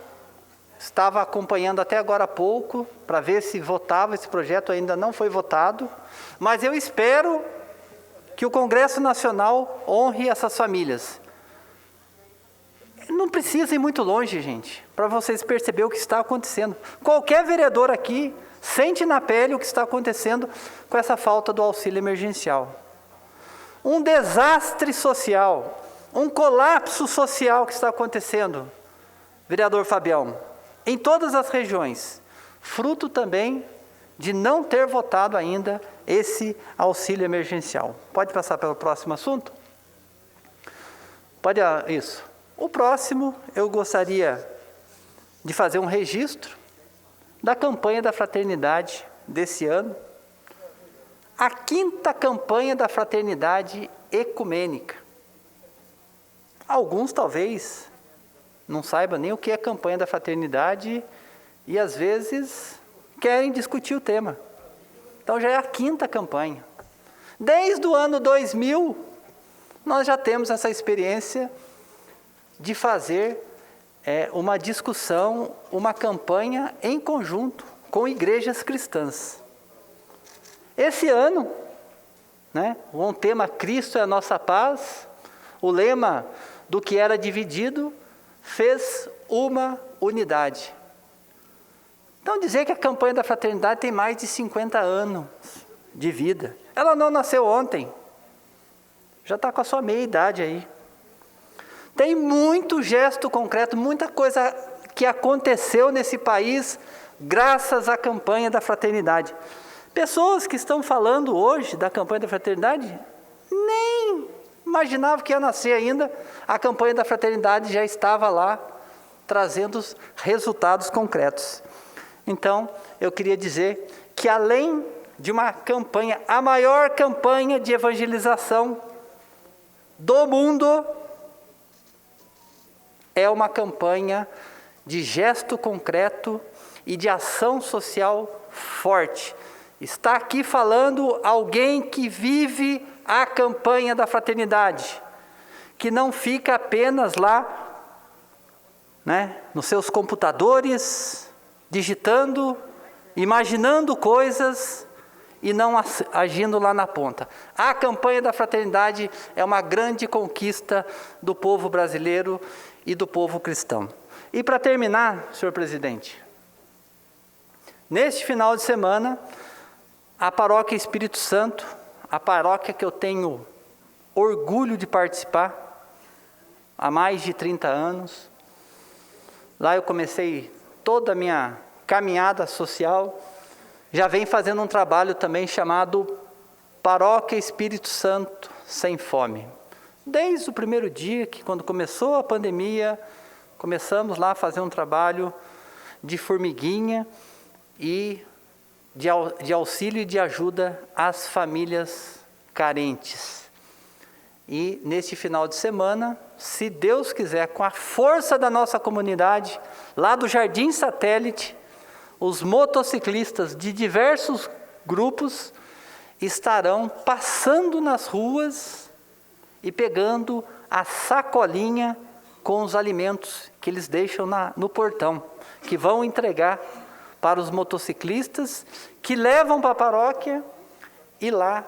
D: estava acompanhando até agora há pouco, para ver se votava, esse projeto ainda não foi votado, mas eu espero que o Congresso Nacional honre essas famílias. Não precisa ir muito longe, gente, para vocês perceberem o que está acontecendo. Qualquer vereador aqui sente na pele o que está acontecendo com essa falta do auxílio emergencial. Um desastre social, um colapso social que está acontecendo, vereador Fabião, em todas as regiões, fruto também de não ter votado ainda esse auxílio emergencial. Pode passar para o próximo assunto? Pode, isso. O próximo, eu gostaria de fazer um registro da campanha da fraternidade desse ano, a 5ª campanha da fraternidade ecumênica. Alguns talvez não saibam nem o que é campanha da fraternidade e às vezes querem discutir o tema. Então já é a 5ª campanha. Desde o ano 2000, nós já temos essa experiência de fazer uma discussão, uma campanha em conjunto com igrejas cristãs. Esse ano, o tema Cristo é a nossa paz, o lema do que era dividido fez uma unidade. Então dizer que a campanha da fraternidade tem mais de 50 anos de vida. Ela não nasceu ontem, já está com a sua meia-idade aí. Tem muito gesto concreto, muita coisa que aconteceu nesse país graças à campanha da fraternidade. Pessoas que estão falando hoje da campanha da fraternidade nem imaginava que ia nascer ainda, a campanha da fraternidade já estava lá, trazendo resultados concretos. Então, eu queria dizer que além de uma campanha, a maior campanha de evangelização do mundo, é uma campanha de gesto concreto e de ação social forte. Está aqui falando alguém que vive a campanha da fraternidade, que não fica apenas lá, nos seus computadores, digitando, imaginando coisas e não agindo lá na ponta. A campanha da fraternidade é uma grande conquista do povo brasileiro e do povo cristão. E para terminar, senhor presidente, neste final de semana, a Paróquia Espírito Santo, a paróquia que eu tenho orgulho de participar, há mais de 30 anos, lá eu comecei toda a minha caminhada social, já vem fazendo um trabalho também chamado Paróquia Espírito Santo Sem Fome. Desde o primeiro dia, que quando começou a pandemia, começamos lá a fazer um trabalho de formiguinha e de auxílio e de ajuda às famílias carentes. E neste final de semana, se Deus quiser, com a força da nossa comunidade, lá do Jardim Satélite, os motociclistas de diversos grupos estarão passando nas ruas e pegando a sacolinha com os alimentos que eles deixam no portão, que vão entregar para os motociclistas, que levam para a paróquia, e lá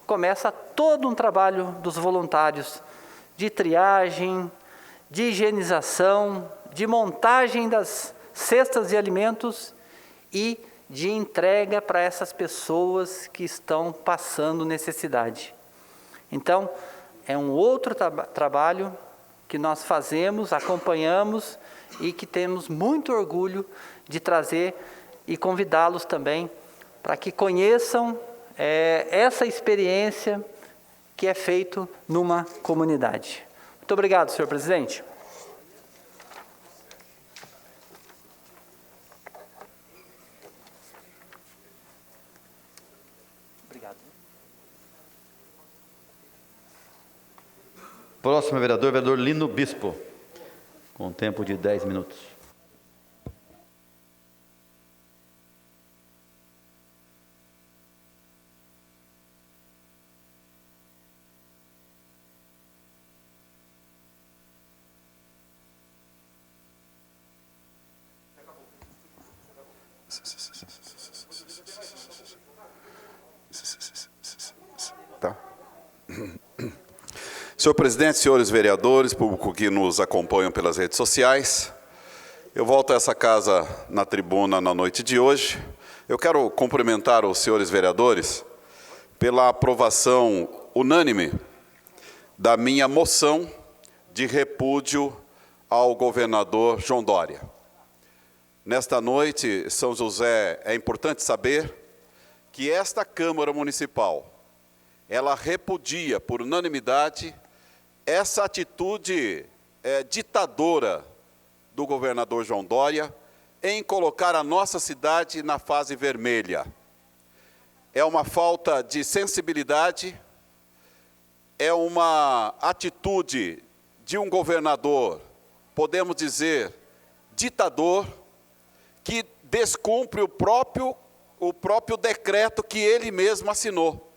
D: começa todo um trabalho dos voluntários de triagem, de higienização, de montagem das cestas de alimentos e de entrega para essas pessoas que estão passando necessidade. Então, é um outro trabalho que nós fazemos, acompanhamos e que temos muito orgulho de trazer e convidá-los também para que conheçam essa experiência que é feito numa comunidade. Muito obrigado, senhor presidente. Obrigado.
A: Próximo vereador Lino Bispo, com tempo de 10 minutos.
L: Tá. Senhor presidente, senhores vereadores, público que nos acompanham pelas redes sociais, eu volto a essa casa na tribuna na noite de hoje. Eu quero cumprimentar os senhores vereadores pela aprovação unânime da minha moção de repúdio ao governador João Dória. Nesta noite, São José, é importante saber que esta Câmara Municipal, ela repudia por unanimidade essa atitude ditadora do governador João Dória em colocar a nossa cidade na fase vermelha. É uma falta de sensibilidade, é uma atitude de um governador, podemos dizer, ditador, que descumpre o próprio decreto que ele mesmo assinou.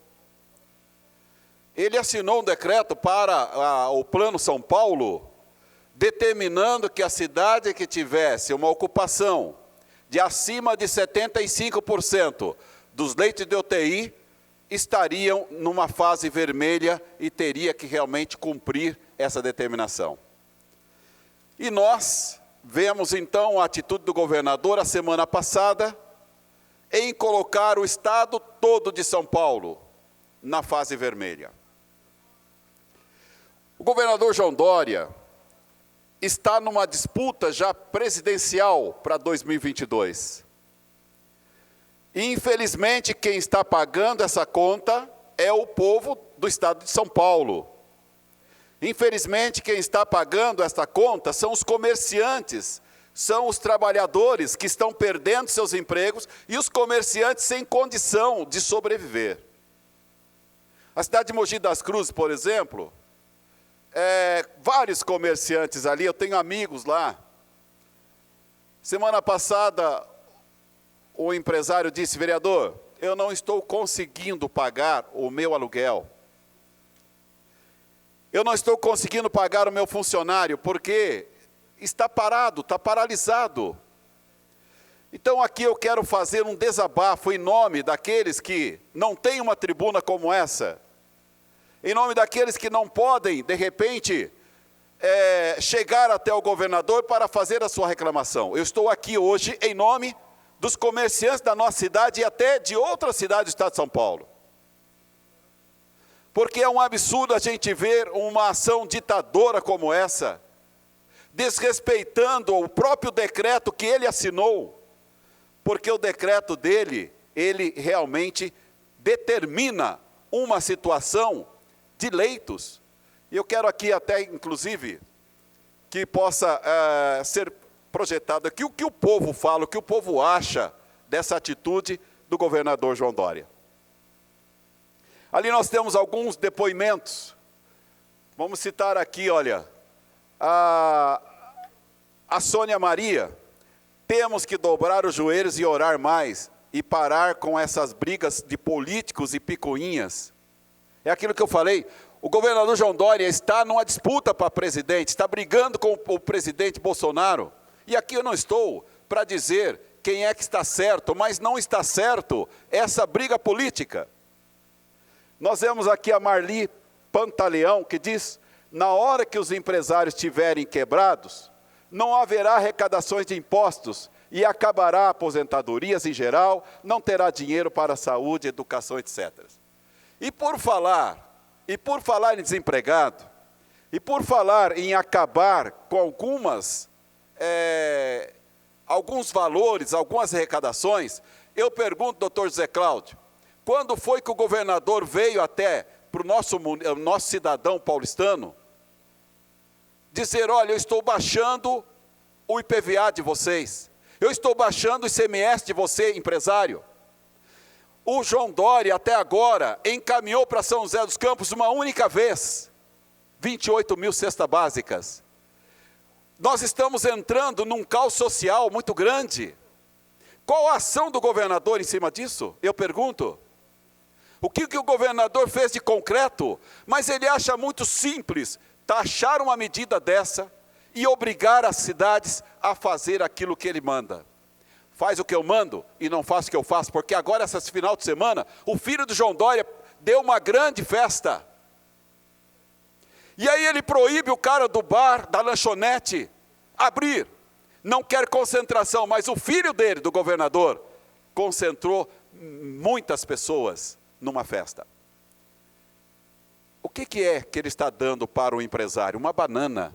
L: Ele assinou um decreto para o Plano São Paulo, determinando que a cidade que tivesse uma ocupação de acima de 75% dos leitos de UTI estariam numa fase vermelha e teria que realmente cumprir essa determinação. E nós vemos então a atitude do governador a semana passada em colocar o estado todo de São Paulo na fase vermelha. O governador João Dória está numa disputa já presidencial para 2022. E, infelizmente, quem está pagando essa conta é o povo do estado de São Paulo. Infelizmente, quem está pagando esta conta são os comerciantes, são os trabalhadores que estão perdendo seus empregos e os comerciantes sem condição de sobreviver. A cidade de Mogi das Cruzes, por exemplo, vários comerciantes ali, eu tenho amigos lá. Semana passada, o empresário disse: vereador, eu não estou conseguindo pagar o meu aluguel. Eu não estou conseguindo pagar o meu funcionário, porque está parado, está paralisado. Então aqui eu quero fazer um desabafo em nome daqueles que não têm uma tribuna como essa, em nome daqueles que não podem, de repente, chegar até o governador para fazer a sua reclamação. Eu estou aqui hoje em nome dos comerciantes da nossa cidade e até de outras cidades do estado de São Paulo. Porque é um absurdo a gente ver uma ação ditadora como essa, desrespeitando o próprio decreto que ele assinou, porque o decreto dele, ele realmente determina uma situação de leitos. E eu quero aqui até, inclusive, que possa ser projetado aqui o que o povo fala, o que o povo acha dessa atitude do governador João Dória. Ali nós temos alguns depoimentos. Vamos citar aqui, olha, a Sônia Maria: temos que dobrar os joelhos e orar mais, e parar com essas brigas de políticos e picuinhas. É aquilo que eu falei, o governador João Dória está numa disputa para presidente, está brigando com o presidente Bolsonaro. E aqui eu não estou para dizer quem é que está certo, mas não está certo essa briga política. Nós vemos aqui a Marli Pantaleão, que diz: na hora que os empresários estiverem quebrados, não haverá arrecadações de impostos e acabará aposentadorias em geral, não terá dinheiro para saúde, educação, etc. E por falar em desempregado, e por falar em acabar com alguns valores, algumas arrecadações, eu pergunto, doutor José Cláudio, quando foi que o governador veio até para o nosso cidadão paulistano dizer: olha, eu estou baixando o IPVA de vocês, eu estou baixando o ICMS de você, empresário? O João Dória, até agora, encaminhou para São José dos Campos uma única vez 28 mil cestas básicas. Nós estamos entrando num caos social muito grande. Qual a ação do governador em cima disso? Eu pergunto. O que o governador fez de concreto? Mas ele acha muito simples taxar uma medida dessa e obrigar as cidades a fazer aquilo que ele manda. Faz o que eu mando e não faz o que eu faço, porque agora, esse final de semana, o filho do João Dória deu uma grande festa. E aí ele proíbe o cara do bar, da lanchonete, abrir. Não quer concentração, mas o filho dele, do governador, concentrou muitas pessoas numa festa. O que é que ele está dando para o empresário? Uma banana.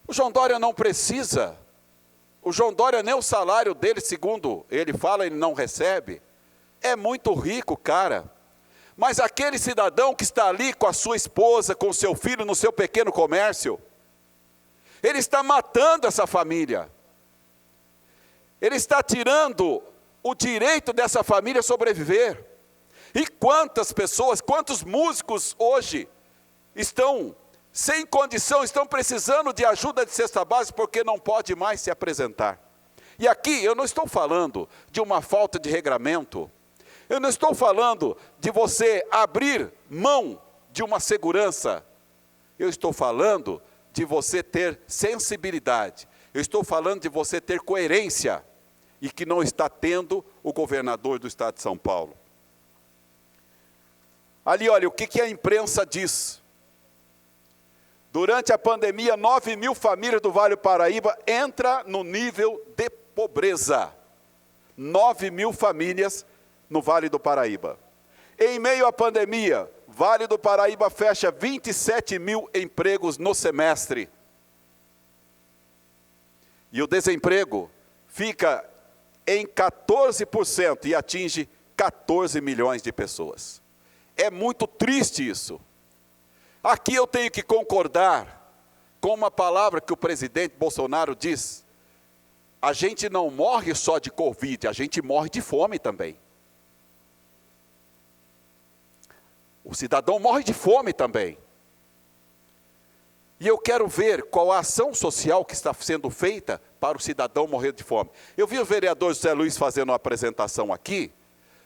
L: O João Dória não precisa. O João Dória, nem o salário dele, segundo ele fala, ele não recebe. É muito rico, cara. Mas aquele cidadão que está ali com a sua esposa, com o seu filho, no seu pequeno comércio, ele está matando essa família. Ele está tirando o direito dessa família sobreviver. E quantas pessoas, quantos músicos hoje estão sem condição, estão precisando de ajuda de cesta básica porque não pode mais se apresentar. E aqui eu não estou falando de uma falta de regramento, eu não estou falando de você abrir mão de uma segurança, eu estou falando de você ter sensibilidade, eu estou falando de você ter coerência, e que não está tendo o governador do estado de São Paulo. Ali, olha, o que a imprensa diz? Durante a pandemia, 9 mil famílias do Vale do Paraíba entram no nível de pobreza. 9 mil famílias no Vale do Paraíba. Em meio à pandemia, Vale do Paraíba fecha 27 mil empregos no semestre. E o desemprego fica em 14% e atinge 14 milhões de pessoas. É muito triste isso. Aqui eu tenho que concordar com uma palavra que o presidente Bolsonaro diz. A gente não morre só de Covid, a gente morre de fome também. O cidadão morre de fome também. E eu quero ver qual a ação social que está sendo feita para o cidadão morrer de fome. Eu vi o vereador José Luiz fazendo uma apresentação aqui,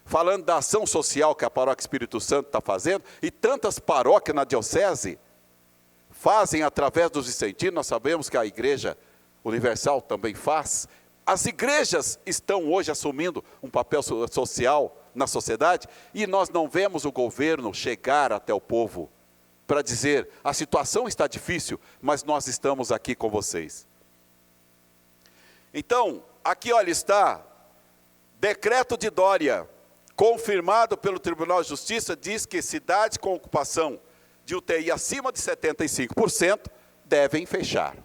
L: falando da ação social que a Paróquia Espírito Santo está fazendo, e tantas paróquias na diocese fazem através dos incentivos. Nós sabemos que a Igreja Universal também faz. As igrejas estão hoje assumindo um papel social na sociedade, e nós não vemos o governo chegar até o povo para dizer, a situação está difícil, mas nós estamos aqui com vocês. Então, aqui olha está, decreto de Dória, confirmado pelo Tribunal de Justiça, diz que cidades com ocupação de UTI acima de 75% devem fechar.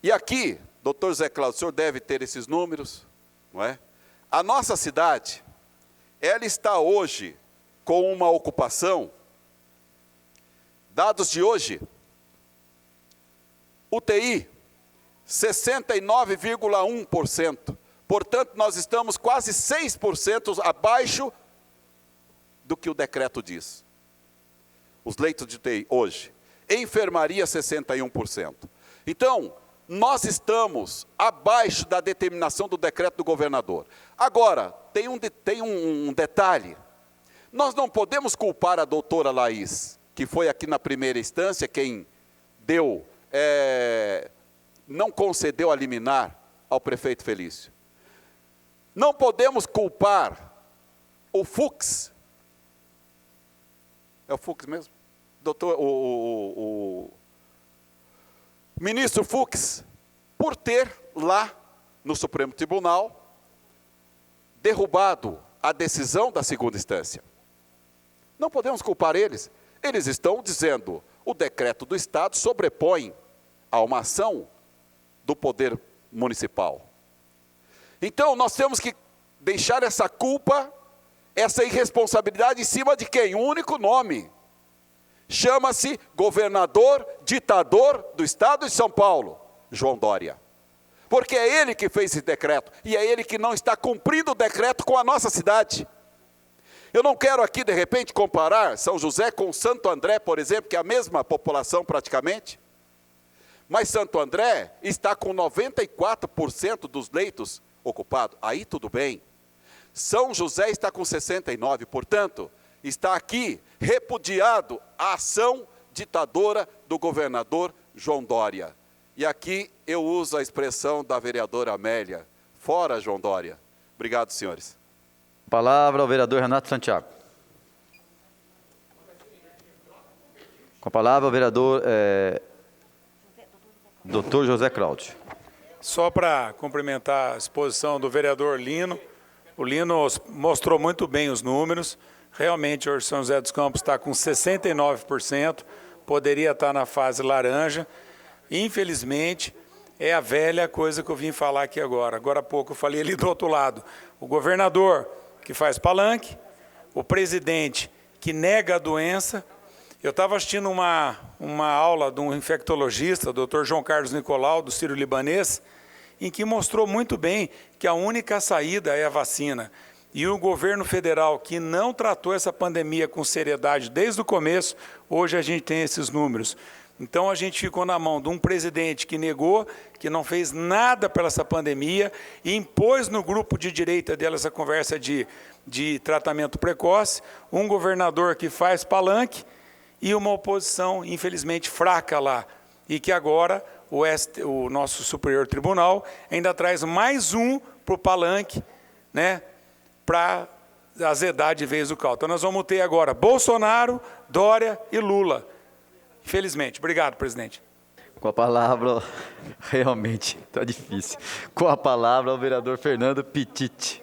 L: E aqui, doutor José Cláudio, o senhor deve ter esses números, não é? A nossa cidade, ela está hoje com uma ocupação, dados de hoje, UTI, 69,1%. Portanto, nós estamos quase 6% abaixo do que o decreto diz. Os leitos de UTI hoje. Enfermaria, 61%. Então, nós estamos abaixo da determinação do decreto do governador. Agora, tem um detalhe. Nós não podemos culpar a doutora Laís, que foi aqui na primeira instância quem deu, não concedeu a liminar ao prefeito Felício. Não podemos culpar o Fux, é o Fux mesmo? Doutor, o ministro Fux, por ter lá no Supremo Tribunal derrubado a decisão da segunda instância. Não podemos culpar eles. Eles estão dizendo, o decreto do Estado sobrepõe a uma ação do poder municipal. Então, nós temos que deixar essa culpa, essa irresponsabilidade em cima de quem? Um único nome. Chama-se governador ditador do Estado de São Paulo, João Dória. Porque é ele que fez esse decreto, e é ele que não está cumprindo o decreto com a nossa cidade. Eu não quero aqui, de repente, comparar São José com Santo André, por exemplo, que é a mesma população praticamente. Mas Santo André está com 94% dos leitos ocupados. Aí tudo bem. São José está com 69%, portanto, está aqui repudiado a ação ditadora do governador João Dória. E aqui eu uso a expressão da vereadora Amélia, fora João Dória. Obrigado, senhores.
A: Palavra ao vereador Renato Santiago. Com a palavra o vereador doutor José Cláudio.
F: Só para cumprimentar a exposição do vereador Lino, o Lino mostrou muito bem os números. Realmente, hoje São José dos Campos está com 69%, poderia estar na fase laranja. Infelizmente, é a velha coisa que eu vim falar aqui agora. Agora há pouco eu falei ali do outro lado. O governador que faz palanque, o presidente que nega a doença. Eu estava assistindo uma aula de um infectologista, o Dr. João Carlos Nicolau, do Sírio-Libanês, em que mostrou muito bem que a única saída é a vacina. E o governo federal, que não tratou essa pandemia com seriedade desde o começo, hoje a gente tem esses números. Então a gente ficou na mão de um presidente que negou, que não fez nada pela essa pandemia, e impôs no grupo de direita dela essa conversa de tratamento precoce, um governador que faz palanque e uma oposição, infelizmente, fraca lá. E que agora o nosso Superior Tribunal ainda traz mais um para o palanque, né, para azedar de vez o caldo. Então nós vamos ter agora Bolsonaro, Dória e Lula. Infelizmente. Obrigado, presidente.
A: Com a palavra, realmente, está difícil. Com a palavra, o vereador Fernando Petit.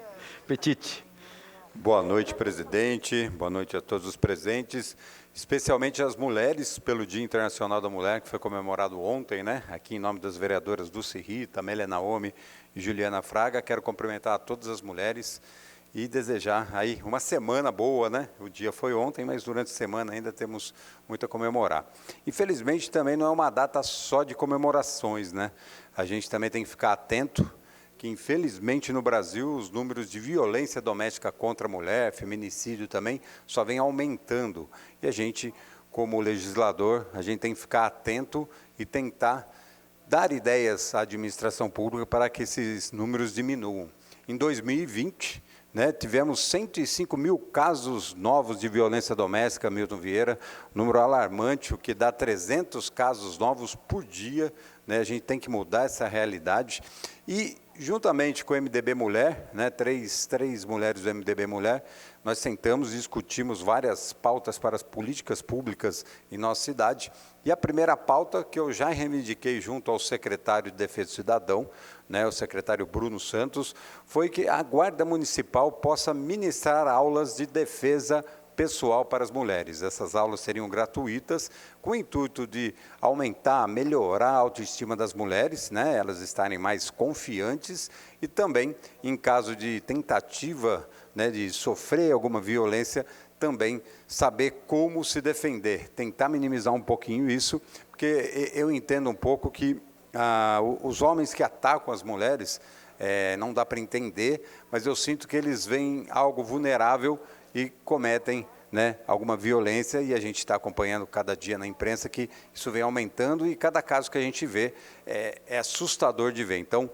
M: Boa noite, presidente. Boa noite a todos os presentes, especialmente as mulheres, pelo Dia Internacional da Mulher, que foi comemorado ontem, né? Aqui em nome das vereadoras Dulce Rita, Amélia Naomi e Juliana Fraga. Quero cumprimentar a todas as mulheres e desejar aí uma semana boa, né? O dia foi ontem, mas durante a semana ainda temos muito a comemorar. Infelizmente também não é uma data só de comemorações, né? A gente também tem que ficar atento que infelizmente no Brasil os números de violência doméstica contra a mulher, feminicídio também, só vem aumentando. E a gente, como legislador, a gente tem que ficar atento e tentar dar ideias à administração pública para que esses números diminuam. Em 2020, né, tivemos 105 mil casos novos de violência doméstica, Milton Vieira, número alarmante, o que dá 300 casos novos por dia, né, a gente tem que mudar essa realidade. E, juntamente com o MDB Mulher, né, três mulheres do MDB Mulher, nós sentamos e discutimos várias pautas para as políticas públicas em nossa cidade. E a primeira pauta que eu já reivindiquei junto ao secretário de Defesa do Cidadão, né, o secretário Bruno Santos, foi que a Guarda Municipal possa ministrar aulas de defesa pessoal para as mulheres. Essas aulas seriam gratuitas, com o intuito de aumentar, melhorar a autoestima das mulheres, né, elas estarem mais confiantes e também, em caso de tentativa, né, de sofrer alguma violência, também saber como se defender, tentar minimizar um pouquinho isso, porque eu entendo um pouco que os homens que atacam as mulheres, não dá para entender, mas eu sinto que eles veem algo vulnerável e cometem, né, alguma violência, e a gente está acompanhando cada dia na imprensa que isso vem aumentando, e cada caso que a gente vê é assustador de ver. Então,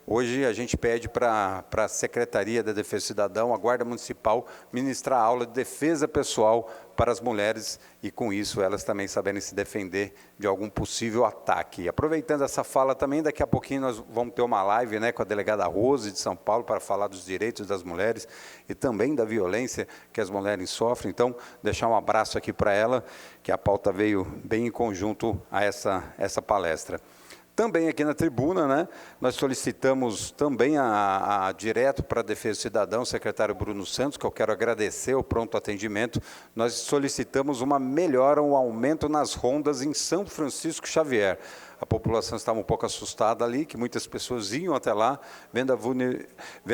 M: hoje a gente pede para a Secretaria da Defesa do Cidadão, a Guarda Municipal, ministrar aula de defesa pessoal para as mulheres e, com isso, elas também saberem se defender de algum possível ataque. E, aproveitando essa fala também, daqui a pouquinho nós vamos ter uma live, né, com a delegada Rose de São Paulo para falar dos direitos das mulheres e também da violência que as mulheres sofrem. Então, deixar um abraço aqui para ela, que a pauta veio bem em conjunto a essa palestra. Também aqui na tribuna, né, nós solicitamos também direto para a Defesa do Cidadão, o secretário Bruno Santos, que eu quero agradecer o pronto atendimento, nós solicitamos uma melhora, um aumento nas rondas em São Francisco Xavier. A população estava um pouco assustada ali, que muitas pessoas iam até lá, vendo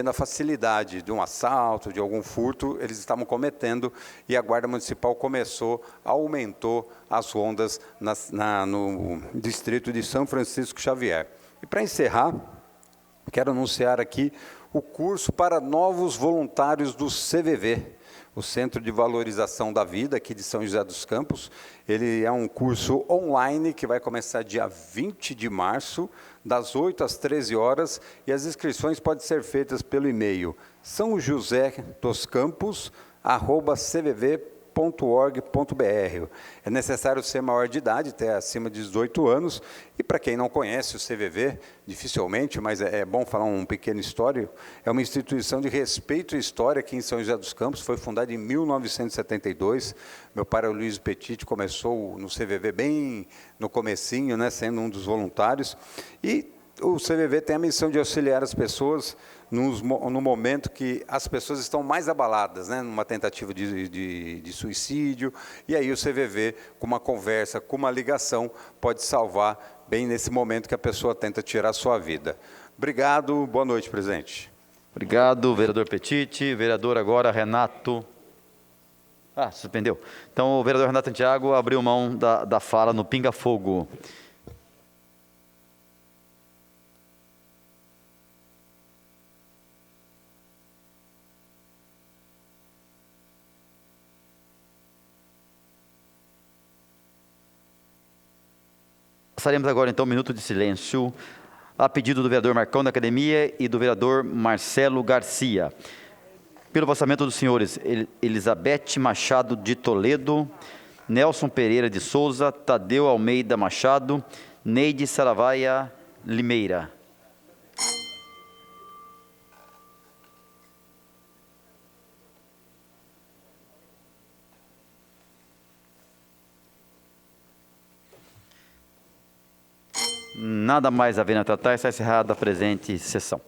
M: a facilidade de um assalto, de algum furto, eles estavam cometendo, e a Guarda Municipal aumentou as rondas no distrito de São Francisco Xavier. E para encerrar, quero anunciar aqui o curso para novos voluntários do CVV, o Centro de Valorização da Vida, aqui de São José dos Campos. Ele é um curso online que vai começar dia 20 de março, das 8 às 13 horas, e as inscrições podem ser feitas pelo e-mail sãojosé.campos@cvv.org.br. É necessário ser maior de idade, ter acima de 18 anos, e para quem não conhece o CVV, dificilmente, mas é bom falar um pequeno histórico, é uma instituição de respeito e história aqui em São José dos Campos, foi fundada em 1972, meu pai, o Luiz Petit, começou no CVV bem no comecinho, né, sendo um dos voluntários, e o CVV tem a missão de auxiliar as pessoas no momento que as pessoas estão mais abaladas, né, numa tentativa de suicídio, e aí o CVV, com uma conversa, com uma ligação, pode salvar bem nesse momento que a pessoa tenta tirar a sua vida. Obrigado, boa noite, presidente.
A: Obrigado, vereador Petit. Vereador agora, Renato. Suspendeu. Então, o vereador Renato Santiago abriu mão da fala no pinga-fogo. Passaremos agora, então, um minuto de silêncio, a pedido do vereador Marcão da Academia e do vereador Marcelo Garcia. Pelo passamento dos senhores Elizabeth Machado de Toledo, Nelson Pereira de Souza, Tadeu Almeida Machado, Neide Saravaia Limeira. Nada mais havendo a tratar, está encerrada a presente sessão.